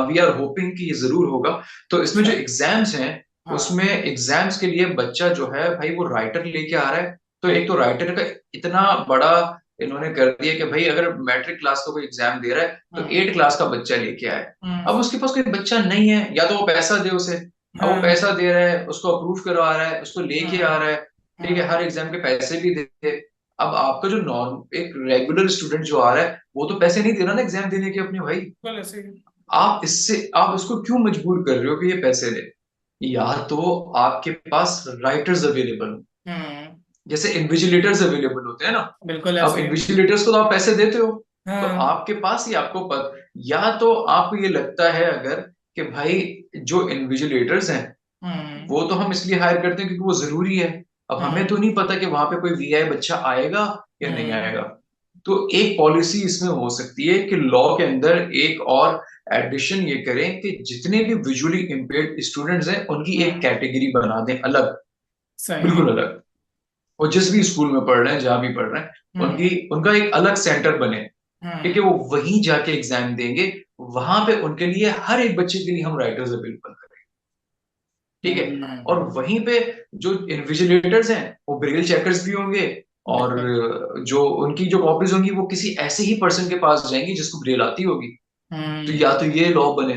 वी आर होपिंग कि ये जरूर होगा। तो इसमें जो अच्छा। एग्जाम्स हैं, उसमें हाँ। एग्जाम्स के लिए बच्चा जो है भाई वो राइटर लेके आ रहा है। तो एक तो राइटर का इतना बड़ा इन्होंने कर दिया कि भाई अगर मैट्रिक क्लास का कोई एग्जाम दे रहा है तो हम्म। 8 क्लास का बच्चा लेके आए। हम्म। अब उसके पास कोई बच्चा नहीं है, या तो वो पैसा दे उसे, अब वो हाँ। पैसा दे रहा है, उसको अप्रूव करवा रहा है, उसको लेके हम्म। आ रहा है, ठीक है, हम्म। हर एग्जाम के पैसे भी दे। अब आपका जो नॉर्म एक रेगुलर स्टूडेंट जो आ रहा है, वो तो पैसे नहीं दे रहा ना एग्जाम देने के अपने भाई। बिल्कुल ऐसे ही। आप इसको क्यों मजबूर कर रहे हो कि ये पैसे दे? या तो आपके पास राइटर्स अवेलेबल हो, हम्म। जैसे इन्विजिलेटर्स अवेलेबल होते हैं ना। बिल्कुल अब ऐसे ही। इन्विजिलेटर्स को तो आप पैसे देते हो, तो हाँ। आपके पास ही आपको या तो आपको ये लगता है अगर कि भाई जो इन्विजिलेटर्स हैं हम्म। वो तो हम इसलिए हायर करते हैं क्योंकि वो जरूरी है। अब हमें तो हम्म। नहीं पता कि वहां पे कोई वीआई बच्चा आएगा या नहीं हम्म। आएगा। तो एक पॉलिसी इसमें हो सकती है कि लॉ के अंदर एक और एडिशन ये करें कि जितने भी विजुअली इम्पेयर्ड स्टूडेंट्स हैं उनकी एक हम्म। कैटेगरी बना दें अलग, सही है। बिल्कुल अलग। वो जिस भी स्कूल में पढ़ रहे हैं, जहां भी पढ़ रहे हैं, हम्म। उनकी उनका एक अलग सेंटर बने, ठीक है, हम्म। वो वहीं जाके एग्जाम देंगे। वहां पे उनके लिए, हर एक बच्चे के लिए हम राइटर्स अवेलेबल करें, ठीक है। और हम्म। वहीं पे जो इन्विजिलेटर्स हैं वो ब्रेल चेकर्स भी होंगे, और बिल्कुल। जो उनकी जो कॉपीज होंगी वो किसी ऐसे ही पर्सन के पास जाएंगी जिसको ब्रेल आती होगी। तो हम्म। या तो ये लॉ बने,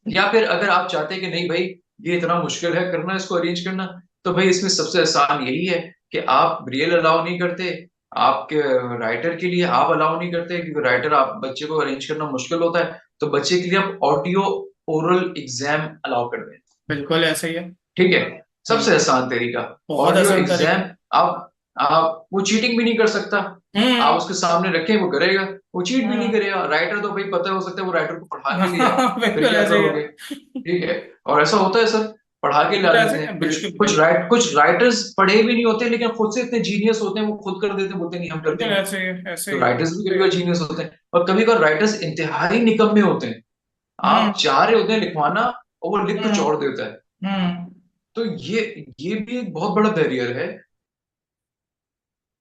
या फिर अगर आप चाहते हैं कि नहीं भाई ये इतना मुश्किल है करना, इसको अरेंज करना, तो भाई इसमें सबसे आसान यही है कि आप रियल अलाउ नहीं करते, आपके राइटर के लिए आप अलाउ नहीं करते, क्योंकि राइटर आप बच्चे को अरेंज करना मुश्किल होता है, तो बच्चे के लिए आप ऑडियो ओरल एग्जाम अलाउ कर दें, बिल्कुल ऐसे ही है। ठीक है। सबसे हम्म। आसान तरीका बहुत ऑडियो आसान तरीका। एग्जाम। आप वो चीटिंग भी नहीं कर सकता, आप हम्म। उसके सामने रखें वो करेगा, वो चीट भी नहीं हम्म। करेगा। राइटर तो भाई पता हो सकता है वो राइटर को पढ़ा के ले आए, हाँ, फिर बिल्कुल क्या ऐसे ही है। करोगे? ठीक है, और ऐसा होता है सर, पढ़ा के ला बिल्कुल ऐसे देते ही हैं। है, बिल्कुल बिल्कुल। कुछ राइटर्स पढ़े भी नहीं होते लेकिन खुद से इतने जीनियस होते हैं, वो खुद कर देते हैं, बोलते हैं नहीं हम कर बिल्कुल देंगे। ऐसे ही है, ऐसे तो ही है, राइटर्स भी ऐसे कभी ही है। कभी जीनियस होते हैं, और कभी कभी राइटर्स इंतहाई निकम्मे होते हैं। हम्म। आप चाह रहे होते हैं लिखवाना और वो लिख कुछ हम्म। और देता है। हम्म। तो ये भी एक बहुत बड़ा बैरियर है।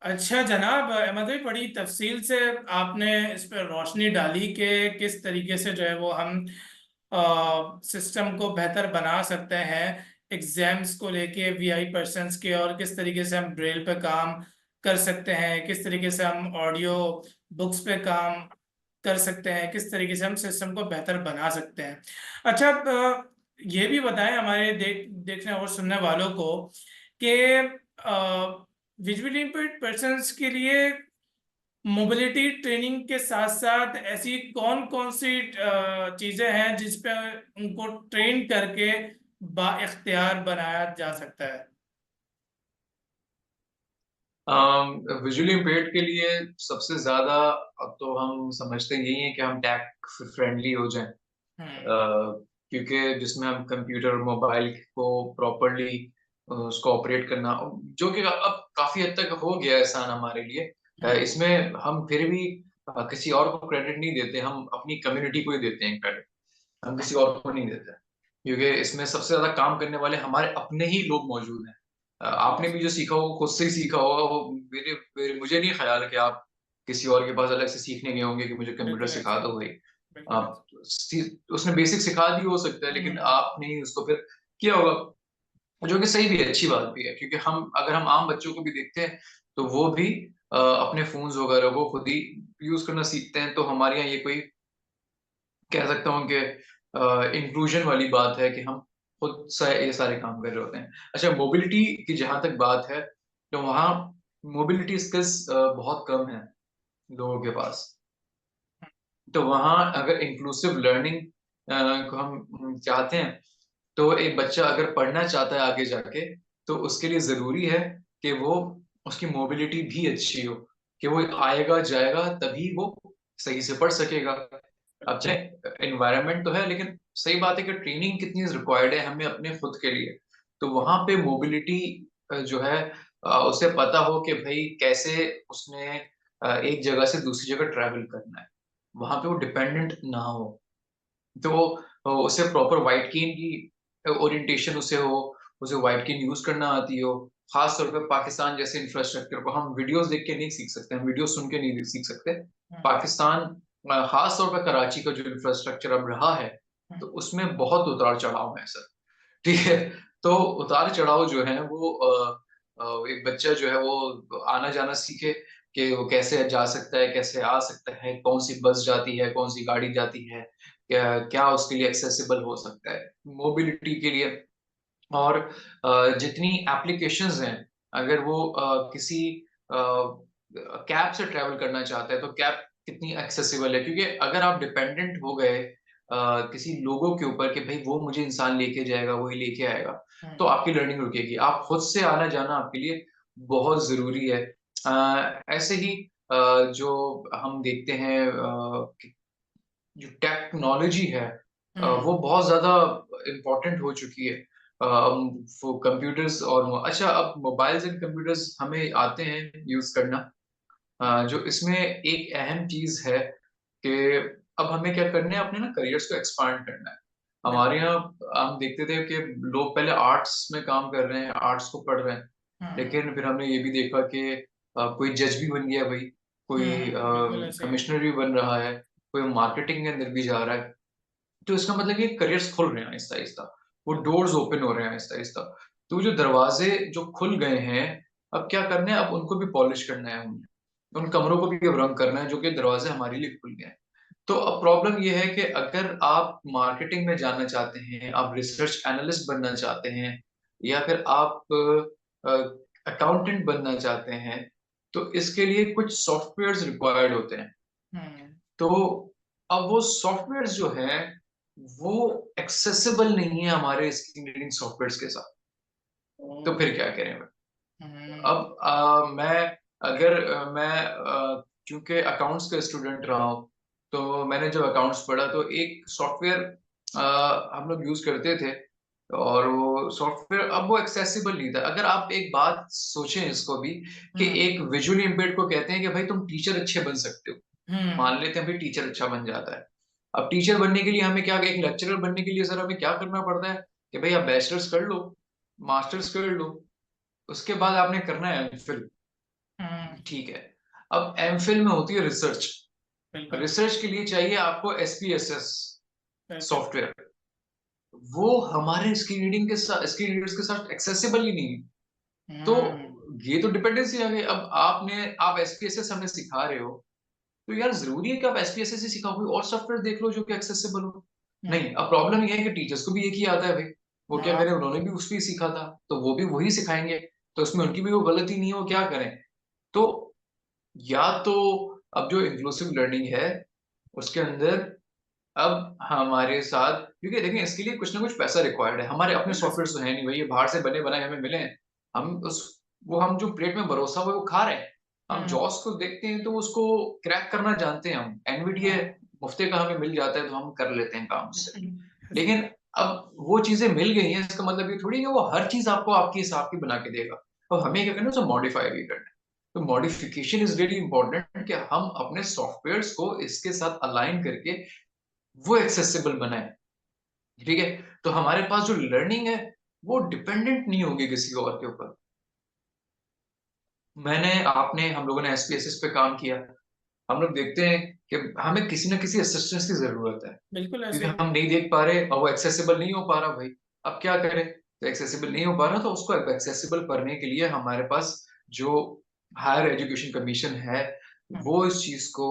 अच्छा जनाब, अहमद भाई, बड़ी तफसील से आपने इस पर रोशनी डाली कि किस तरीके से जो है वो हम सिस्टम को बेहतर बना सकते हैं एग्जाम्स को लेके, वीआई पर्सन्स के, और किस तरीके से हम ब्रेल पे काम कर सकते हैं, किस तरीके से हम ऑडियो बुक्स पे काम कर सकते हैं, किस तरीके से हम सिस्टम को बेहतर बना सकते हैं। अच्छा, ये भी बताएं हमारे देखने और सुनने वालों को कि विजुअली इम्पेयर्ड पर्सन्स के लिए मोबिलिटी ट्रेनिंग के साथ साथ ऐसी कौन कौन सी चीजें हैं जिस पे उनको ट्रेन करके बाइख्तियार बनाया जा सकता है। विजुअली इम्पेयर्ड के लिए सबसे ज्यादा, अब तो हम समझते यही है कि हम टैक फ्रेंडली हो जाएं, हम्म। क्योंकि जिसमें हम कंप्यूटर मोबाइल को प्रॉपरली उसको ऑपरेट करना, जो कि अब काफी हद तक हो गया है आसान हमारे लिए। हम्म। इसमें हम फिर भी किसी और को क्रेडिट नहीं देते, हम अपनी कम्युनिटी को ही देते हैं क्रेडिट, हम किसी और को नहीं देते, क्योंकि इसमें सबसे ज्यादा काम करने वाले हमारे अपने ही लोग मौजूद हैं। बिल्कुल आपने ऐसे। भी जो सीखा हो खुद से ही सीखा होगा, वो मुझे नहीं ख्याल कि आप किसी और के पास अलग से सीखने गए होंगे कि मुझे कंप्यूटर बिल्कुल सिखा ऐसे। दो भाई। बिल्कुल आप ऐसे। उसने बेसिक सिखा दी हो सकता है, लेकिन हम्म। आपने ही उसको फिर किया होगा, जो कि सही भी है, अच्छी बात भी है, क्योंकि हम अगर हम आम बच्चों को भी देखते हैं तो वो भी अपने फोन्स वगैरह को खुद ही यूज करना सीखते हैं। तो हमारे यहाँ ये कोई, कह सकता हूँ कि इंक्लूजन वाली बात है कि हम खुद से ये सारे काम कर रहे होते हैं। अच्छा, मोबिलिटी की जहां तक बात है, तो वहाँ मोबिलिटी स्किल्स बहुत कम है लोगों के पास। तो वहाँ अगर इंक्लूसिव लर्निंग को हम चाहते हैं, तो एक बच्चा अगर पढ़ना चाहता है आगे जाके, तो उसके लिए जरूरी है कि वो उसकी मोबिलिटी भी अच्छी हो, कि वो आएगा जाएगा तभी वो सही से पढ़ सकेगा। अब चाहे एनवायरनमेंट तो है, लेकिन सही बात है कि ट्रेनिंग कितनी रिक्वायर्ड है हमें अपने खुद के लिए। तो वहां पे मोबिलिटी जो है, उसे पता हो कि भाई कैसे उसने एक जगह से दूसरी जगह ट्रैवल करना है, वहां पे वो डिपेंडेंट ना हो। तो उसे प्रॉपर व्हाइट केन की ओरिएंटेशन उसे हो, उसे व्हाइट केन यूज करना आती हो। खास तौर पर पाकिस्तान जैसे इंफ्रास्ट्रक्चर को हम वीडियोस देख के नहीं सीख सकते, हम वीडियो सुन के नहीं सीख सकते। हम्म, पाकिस्तान, खास तौर पर कराची का जो इंफ्रास्ट्रक्चर अब रहा है, हम्म, तो उसमें बहुत उतार चढ़ाव है सर। ठीक है। तो उतार चढ़ाव जो है वो एक बच्चा जो है वो आना जाना सीखे कि वो कैसे जा सकता है, कैसे आ सकता है, कौन सी बस जाती है, कौन सी गाड़ी जाती है, क्या क्या उसके लिए एक्सेसिबल हो सकता है मोबिलिटी के लिए। और जितनी एप्लीकेशंस हैं, अगर वो किसी कैब से ट्रैवल करना चाहता है, तो कैब कितनी एक्सेसिबल है, क्योंकि अगर आप डिपेंडेंट हो गए किसी लोगों के ऊपर कि भाई वो मुझे इंसान लेके जाएगा, वही लेके आएगा, तो हम्म, आपकी लर्निंग रुकेगी। आप खुद से आना जाना आपके लिए बहुत जरूरी है। ऐसे ही जो हम देखते हैं जो टेक्नोलॉजी है, हम्म, वो बहुत ज्यादा इम्पोर्टेंट हो चुकी है। वो कंप्यूटर्स और अच्छा, अब मोबाइल्स एंड कंप्यूटर्स हमें आते हैं यूज करना। जो इसमें एक अहम चीज है कि अब हमें क्या करना है, अपने ना करियर्स को एक्सपांड करना है। हमारे बिल्कुल। यहाँ हम देखते थे कि लोग पहले आर्ट्स में काम कर रहे हैं, आर्ट्स को पढ़ रहे हैं, हम्म, लेकिन फिर हमने ये भी देखा कि कोई जज भी बन गया भाई, कोई बिल्कुल ऐसे ही है। कमिश्नर भी बन रहा है, कोई मार्केटिंग के अंदर भी जा रहा है। तो इसका मतलब ये करियर्स खुल रहे हैं आहिस्ता आहिस्ता, वो बिल्कुल। डोर्स ओपन हो रहे हैं आहिस्ता आहिस्ता। तो जो दरवाजे जो खुल गए हैं, अब क्या करना है, अब उनको भी पॉलिश करना है हमने, उन कमरों को भी अब रंग करना है जो कि दरवाजे हमारे लिए खुल गए हैं। तो अब प्रॉब्लम ये है कि अगर आप मार्केटिंग में जाना चाहते हैं, आप रिसर्च एनालिस्ट बनना चाहते हैं, या फिर आप अकाउंटेंट बनना चाहते हैं, तो इसके लिए कुछ सॉफ्टवेयर्स रिक्वायर्ड होते हैं। हम्म, तो अब वो सॉफ्टवेयर्स जो है वो एक्सेसिबल नहीं है हमारे स्क्रीन रीडिंग सॉफ्टवेयर्स के साथ। तो ओ, फिर क्या करें? हम्म, अब मैं अगर चूंकि अकाउंट्स का स्टूडेंट रहा हूँ, तो मैंने जब अकाउंट्स पढ़ा तो एक सॉफ्टवेयर हम लोग यूज करते थे, और वो सॉफ्टवेयर अब वो एक्सेसिबल नहीं था। अगर आप एक बात सोचें इसको भी, कि हम्म, एक विजुअली इम्पेयर्ड को कहते हैं कि भाई तुम टीचर अच्छे बन सकते हो, हम्म, मान लेते हैं भाई टीचर अच्छा बन जाता है। अब टीचर बनने के लिए हमें क्या, एक लेक्चरर बनने के लिए सर हमें क्या करना पड़ता है कि भाई आप बैचलर्स कर लो, मास्टर्स कर लो, उसके बाद आपने करना है एमफिल। हम्म, ठीक है। अब एमफिल में होती है रिसर्च। बिल्कुल। रिसर्च के लिए चाहिए आपको एसपीएसएस बिल्कुल। सॉफ्टवेयर। वो हमारे स्क्रीन रीडिंग के साथ, स्क्रीन रीडर्स के साथ एक्सेसिबल ही नहीं है। तो हम्म, ये तो डिपेंडेंसी आ गई। अब आप एसपीएसएस हमें सिखा रहे हो, तो यार जरूरी है कि आप एसपीएसएस ही सिखाओ, कोई और सॉफ्टवेयर देख लो जो कि एक्सेसिबल हो। नहीं, हम्म, अब प्रॉब्लम ये है कि टीचर्स को भी एक ही आता है भाई, वो क्या हाँ, करें, उन्होंने भी उस पर ही सीखा था, तो वो भी वही सिखाएंगे, तो उसमें उनकी भी वो गलती नहीं है, वो क्या करें। तो या तो अब जो इंक्लूसिव लर्निंग है उसके अंदर अब हमारे साथ, क्योंकि देखें इसके लिए कुछ ना कुछ पैसा रिक्वायर्ड है, हमारे अपने बिल्कुल सॉफ्टवेयर सही। तो है नहीं भाई, ये बाहर से बने बनाए हमें मिले हैं। हम उस वो हम जो प्लेट में भरोसा हुआ है वो खा रहे हैं। हम हम्म, जॉस को देखते हैं तो उसको क्रैक करना जानते हैं, हम एनवीडीए हाँ, मुफ्ते का हमें मिल जाता है तो हम कर लेते हैं काम उससे। ऐसे ही। लेकिन अब वो चीजें मिल गई हैं, इसका मतलब ये थोड़ी है वो हर चीज आपको आपके हिसाब की बना के देगा। अब हमें क्या करना है, उसे मॉडिफाई भी करना है। तो मॉडिफिकेशन इज वेरी इंपॉर्टेंट, कि हम अपने सॉफ्टवेयर्स को इसके साथ अलाइन करके वो एक्सेसिबल बनाए। ठीक है। तो हमारे पास जो लर्निंग है वो डिपेंडेंट नहीं होगी किसी और के ऊपर। हम लोगों ने एसपीएसएस पे काम किया। हम लोग देखते हैं कि हमें किसी ना किसी असिस्टेंस की जरूरत है, बिल्कुल ऐसे क्योंकि ही। हम नहीं देख पा रहे और वो एक्सेसिबल नहीं हो पा रहा भाई। अब क्या करें, तो एक्सेसिबल नहीं हो पा रहा, तो उसको एक्सेसिबल करने के लिए हमारे पास जो हायर एजुकेशन कमीशन है, हम्म, वो इस चीज को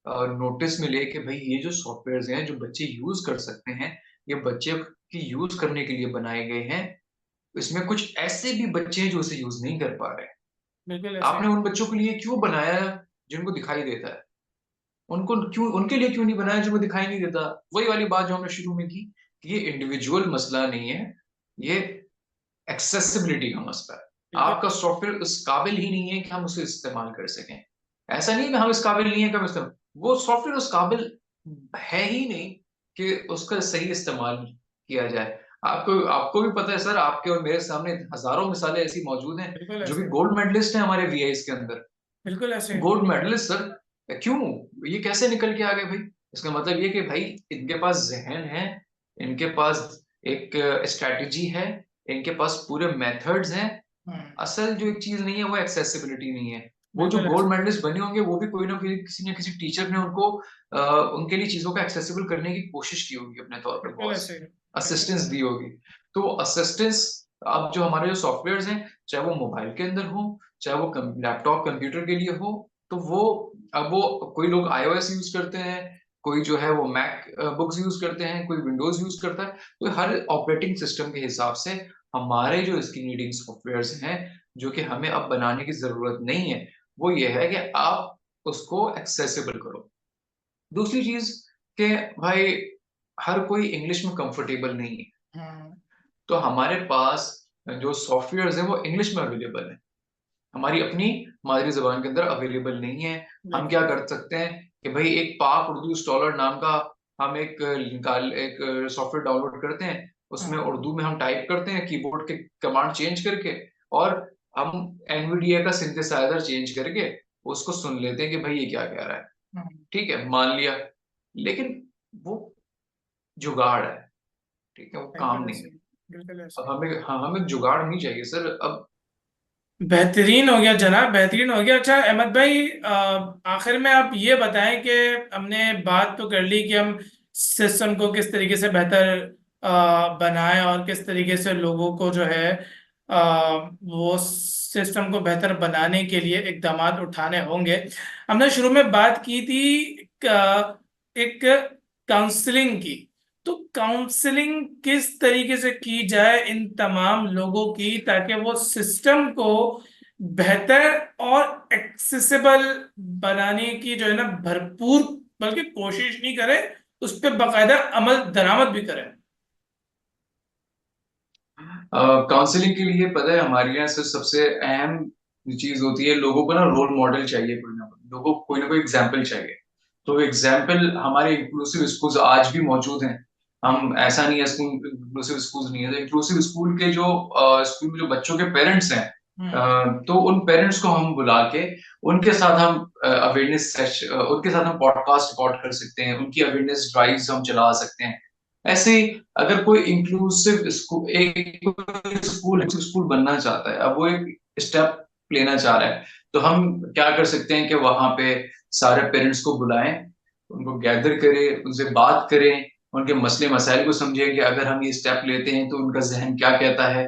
नोटिस में ले कि भाई ये जो सॉफ्टवेयर हैं जो बच्चे यूज कर सकते हैं, ये बच्चे की यूज करने के लिए बनाए गए हैं। इसमें कुछ ऐसे भी बच्चे हैं जो इसे यूज नहीं कर पा रहे हैं। बिल्कुल ऐसे आपने ही। उन बच्चों के लिए क्यों बनाया है जिनको दिखाई देता है? उनको क्यों, उनके लिए क्यों नहीं बनाया जो दिखाई नहीं देता? वही वाली बात जो हमने शुरू में की, कि ये इंडिविजुअल मसला नहीं है, ये एक्सेसिबिलिटी का मसला है। बिल्कुल आपका सॉफ्टवेयर उस काबिल ही नहीं है कि हम उसे इस्तेमाल कर सकें। ऐसा नहीं है कि हम इस काबिल नहीं है कि हम इस्तेमाल, वो सॉफ्टवेयर उस काबिल है ही नहीं कि उसका सही इस्तेमाल किया जाए। आपको आपको भी पता है सर, आपके और मेरे सामने हजारों मिसालें ऐसी मौजूद हैं बिल्कुल जो कि ऐसे है। गोल्ड मेडलिस्ट हैं हमारे वीआईस के अंदर। बिल्कुल ऐसे है। गोल्ड मेडलिस्ट सर, क्यों? ये कैसे निकल के आ गए भाई? इसका मतलब ये कि भाई इनके पास जहन है, इनके पास एक स्ट्रैटेजी है, इनके पास पूरे मेथड्स हैं। हम्म। असल जो एक चीज नहीं है वो एक्सेसिबिलिटी नहीं है। वो जो बिल्कुल गोल्ड ऐसे। मेडलिस्ट बने होंगे वो भी कोई ना कोई किसी न किसी टीचर ने उनको उनके लिए चीजों को एक्सेसिबल करने की कोशिश की होगी अपने तौर पे, बिल्कुल बहुत ऐसे है। बिल्कुल असिस्टेंस दी होगी। तो असिस्टेंस, अब जो हमारे जो सॉफ्टवेयर्स हैं, चाहे वो मोबाइल के अंदर हो, चाहे वो लैपटॉप कंप्यूटर के लिए हो, तो वो अब वो कोई लोग iOS यूज करते हैं, कोई जो है वो मैक बुक्स यूज करते हैं, कोई विंडोज यूज करता है। तो हर ऑपरेटिंग सिस्टम के हिसाब से हमारे जो स्क्रीन रीडिंग सॉफ्टवेयर्स हैं, जो कि हमें अब बनाने की जरूरत नहीं है, वो ये है कि आप उसको एक्सेसिबल करो। दूसरी चीज कि भाई हर कोई इंग्लिश में कंफर्टेबल नहीं है, हम्म। तो हमारे पास जो सॉफ्टवेयर्स है वो इंग्लिश में अवेलेबल है, हमारी अपनी मादरी जबान के अंदर अवेलेबल नहीं है। हम क्या बिल्कुल। कर सकते हैं कि भाई एक पाक उर्दू इंस्टॉलर नाम का हम एक सॉफ्टवेयर डाउनलोड करते हैं, उसमें हम्म। उर्दू में हम टाइप करते हैं कीबोर्ड के कमांड चेंज करके, और हम एनवीडिया का सिंथेसाइजर चेंज करके उसको सुन लेते हैं कि भाई ये क्या कह रहा है। हम्म। ठीक है, मान लिया, लेकिन वो जुगाड़ है, ठीक है, वो काम बिल्कुल नहीं ऐसे है। है। बिल्कुल ऐसे अब है। हमें, हाँ, हमें जुगाड़ नहीं चाहिए सर अब। बेहतरीन हो गया जनाब, बेहतरीन हो गया। अच्छा अहमद भाई, आखिर में आप ये बताएं कि हमने बात तो कर ली कि हम सिस्टम को किस तरीके से बेहतर बनाएं और किस तरीके से लोगों को जो है वो सिस्टम को बेहतर बनाने के लिए इकदामात उठाने होंगे। हमने शुरू में बात की थी एक काउंसलिंग की। तो काउंसलिंग किस तरीके से की जाए इन तमाम लोगों की, ताकि वो सिस्टम को बेहतर और एक्सेसिबल बनाने की जो है ना भरपूर, बल्कि कोशिश नहीं करे, उस पर बाकायदा अमल दरामद भी करें। काउंसलिंग के लिए पता है हमारे यहाँ से सबसे अहम चीज होती है, लोगों को ना रोल मॉडल चाहिए, कोई ना कोई, लोगों को कोई ना कोई एग्जाम्पल चाहिए। तो एग्जाम्पल हमारे इंक्लूसिव स्कूल्स आज भी मौजूद हैं। हम ऐसा नहीं है स्कूल इंक्लूसिव स्कूल्स नहीं है, तो इंक्लूसिव स्कूल के जो स्कूल में जो बच्चों के पेरेंट्स हैं, हम्म। तो उन पेरेंट्स को हम बुला के उनके साथ हम अवेयरनेस सेशन, उनके साथ हम पॉडकास्ट रिकॉर्ड कर सकते हैं, उनकी अवेयरनेस ड्राइव्स हम चला सकते हैं। ऐसे ही अगर कोई इंक्लूसिव स्कूल, एक स्कूल बनना चाहता है, अब वो एक स्टेप लेना चाह रहा है, तो हम क्या कर सकते हैं कि वहां पे सारे पेरेंट्स को बुलाएं, उनको गैदर करें, उनसे बात करें, उनके मसले मसाइल को समझें कि अगर हम ये स्टेप लेते हैं तो उनका जहन क्या कहता है,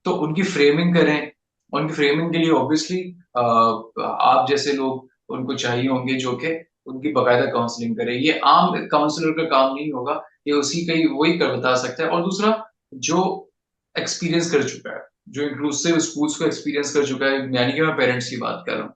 तो उनकी फ्रेमिंग करें। उनकी फ्रेमिंग के लिए ऑब्वियसली आप जैसे लोग उनको चाहिए होंगे जो कि उनकी बकायदा काउंसलिंग करें। ये आम काउंसलर का काम नहीं होगा, ये उसी का ही वही कर बता सकता है। और दूसरा, जो एक्सपीरियंस कर चुका है, जो इंक्लूसिव स्कूल्स को एक्सपीरियंस कर चुका है, यानी कि मैं पेरेंट्स की बात कर रहा हूँ,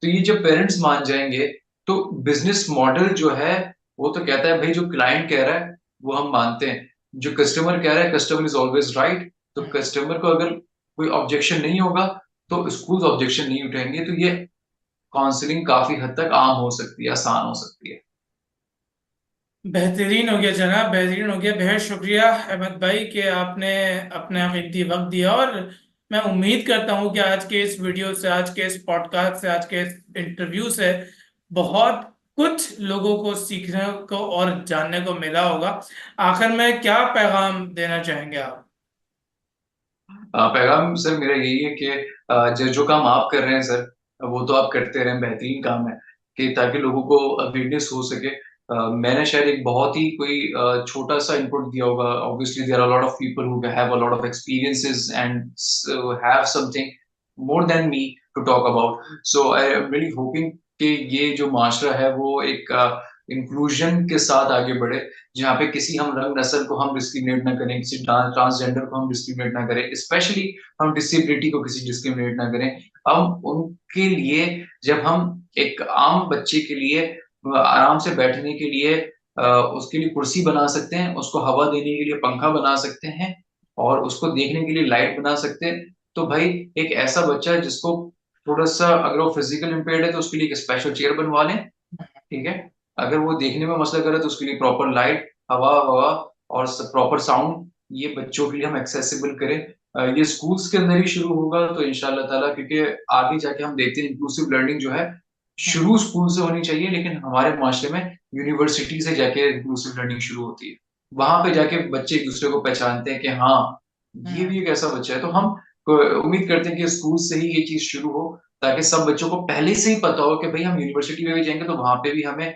तो ये जब पेरेंट्स मान जाएंगे, तो बिजनेस मॉडल जो है वो तो कहता है भाई जो क्लाइंट कह रहा है वो हम मानते हैं, जो कस्टमर कह रहा है कस्टमर इज ऑलवेज राइट। तो हम्म। कस्टमर को अगर कोई ऑब्जेक्शन नहीं होगा तो स्कूल ऑब्जेक्शन नहीं उठाएंगे, तो ये काउंसलिंग काफी हद तक आम हो सकती है, आसान हो सकती है। बेहतरीन हो गया जनाब, बेहतरीन हो गया। बेहद शुक्रिया अहमद भाई कि आपने अपना कीमती वक्त दिया। और मैं उम्मीद करता हूँ कि आज के इस वीडियो से, आज के इस पॉडकास्ट से, आज के इस इंटरव्यू से बहुत कुछ लोगों को सीखने को और जानने को मिला होगा। आखिर में क्या पैगाम देना चाहेंगे आप? पैगाम सर मेरा यही है कि जो काम आप कर रहे हैं सर, वो तो आप करते रहें, बेहतरीन काम है, कि ताकि लोगों को अवेयरनेस हो सके। मैंने शायद एक बहुत ही कोई छोटा सा इनपुट दिया होगा। Obviously there are lot of people who have a lot of experiences and have something more than me to talk about. So I am really hoping कि ये जो माशरा है वो एक इंक्लूजन के साथ आगे बढ़े, जहाँ पे किसी हम रंग नस्ल को हम डिस्क्रिमिनेट ना करें, किसी ट्रांसजेंडर को हम डिस्क्रिमिनेट ना करें, स्पेशली हम डिसेबिलिटी को किसी डिस्क्रिमिनेट ना करें। हम उनके लिए, जब हम एक आम बच्चे के लिए आराम से बैठने के लिए उसके लिए कुर्सी बना सकते हैं, उसको हवा देने के लिए पंखा बना सकते हैं, और उसको देखने के लिए लाइट बना सकते हैं। तो भाई एक ऐसा बच्चा है जिसको थोड़ा सा, अगर वो फिजिकल इम्पेयर्ड है तो उसके लिए एक स्पेशल चेयर बनवा लें, ठीक है। अगर वो देखने में मसला करे तो उसके लिए प्रॉपर लाइट, हवा हवा और प्रॉपर साउंड, ये बच्चों के लिए हम एक्सेसिबल करें। ये स्कूल्स के अंदर ही शुरू होगा तो इंशाल्लाह ताला, क्योंकि आगे जाके हम देखते हैं इंक्लूसिव लर्निंग जो है शुरू स्कूल से होनी चाहिए, लेकिन हमारे माशरे में यूनिवर्सिटी से जाके इंक्लूसिव लर्निंग शुरू होती है। वहां पे जाके बच्चे एक दूसरे को पहचानते हैं कि हाँ, ये भी एक ऐसा बच्चा है। तो हम उम्मीद करते हैं कि स्कूल से ही ये चीज शुरू हो, ताकि सब बच्चों को पहले से ही पता हो कि भाई हम यूनिवर्सिटी में भी जाएंगे तो वहां पे भी हमें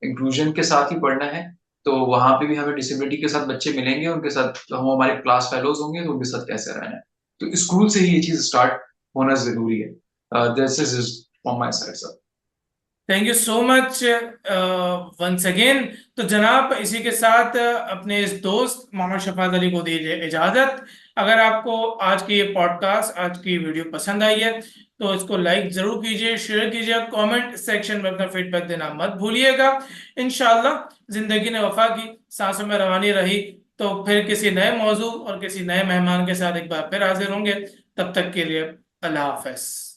इंक्लूजन के साथ ही पढ़ना है। तो वहां पे भी हमें डिसेबिलिटी के साथ बच्चे मिलेंगे, उनके साथ हम हमारे क्लास फेलोज होंगे तो उनके साथ कैसे रहना है। तो स्कूल से ही ये चीज स्टार्ट होना जरूरी है। This is from my side sir. Thank you so much once again. तो जनाब, इसी के साथ अपने इस दोस्त मोहम्मद शफात अली को दीजिए इजाजत। अगर आपको आज की ये पॉडकास्ट, आज की वीडियो पसंद आई है तो इसको लाइक जरूर कीजिए, शेयर कीजिए, कमेंट सेक्शन में अपना फीडबैक देना मत भूलिएगा। इंशाल्लाह जिंदगी ने वफा की, सांसों में रवानी रही, तो फिर किसी नए मौजू और किसी नए मेहमान के साथ एक बार फिर हाजिर होंगे। तब तक के लिए अल्लाह हाफ़िज़।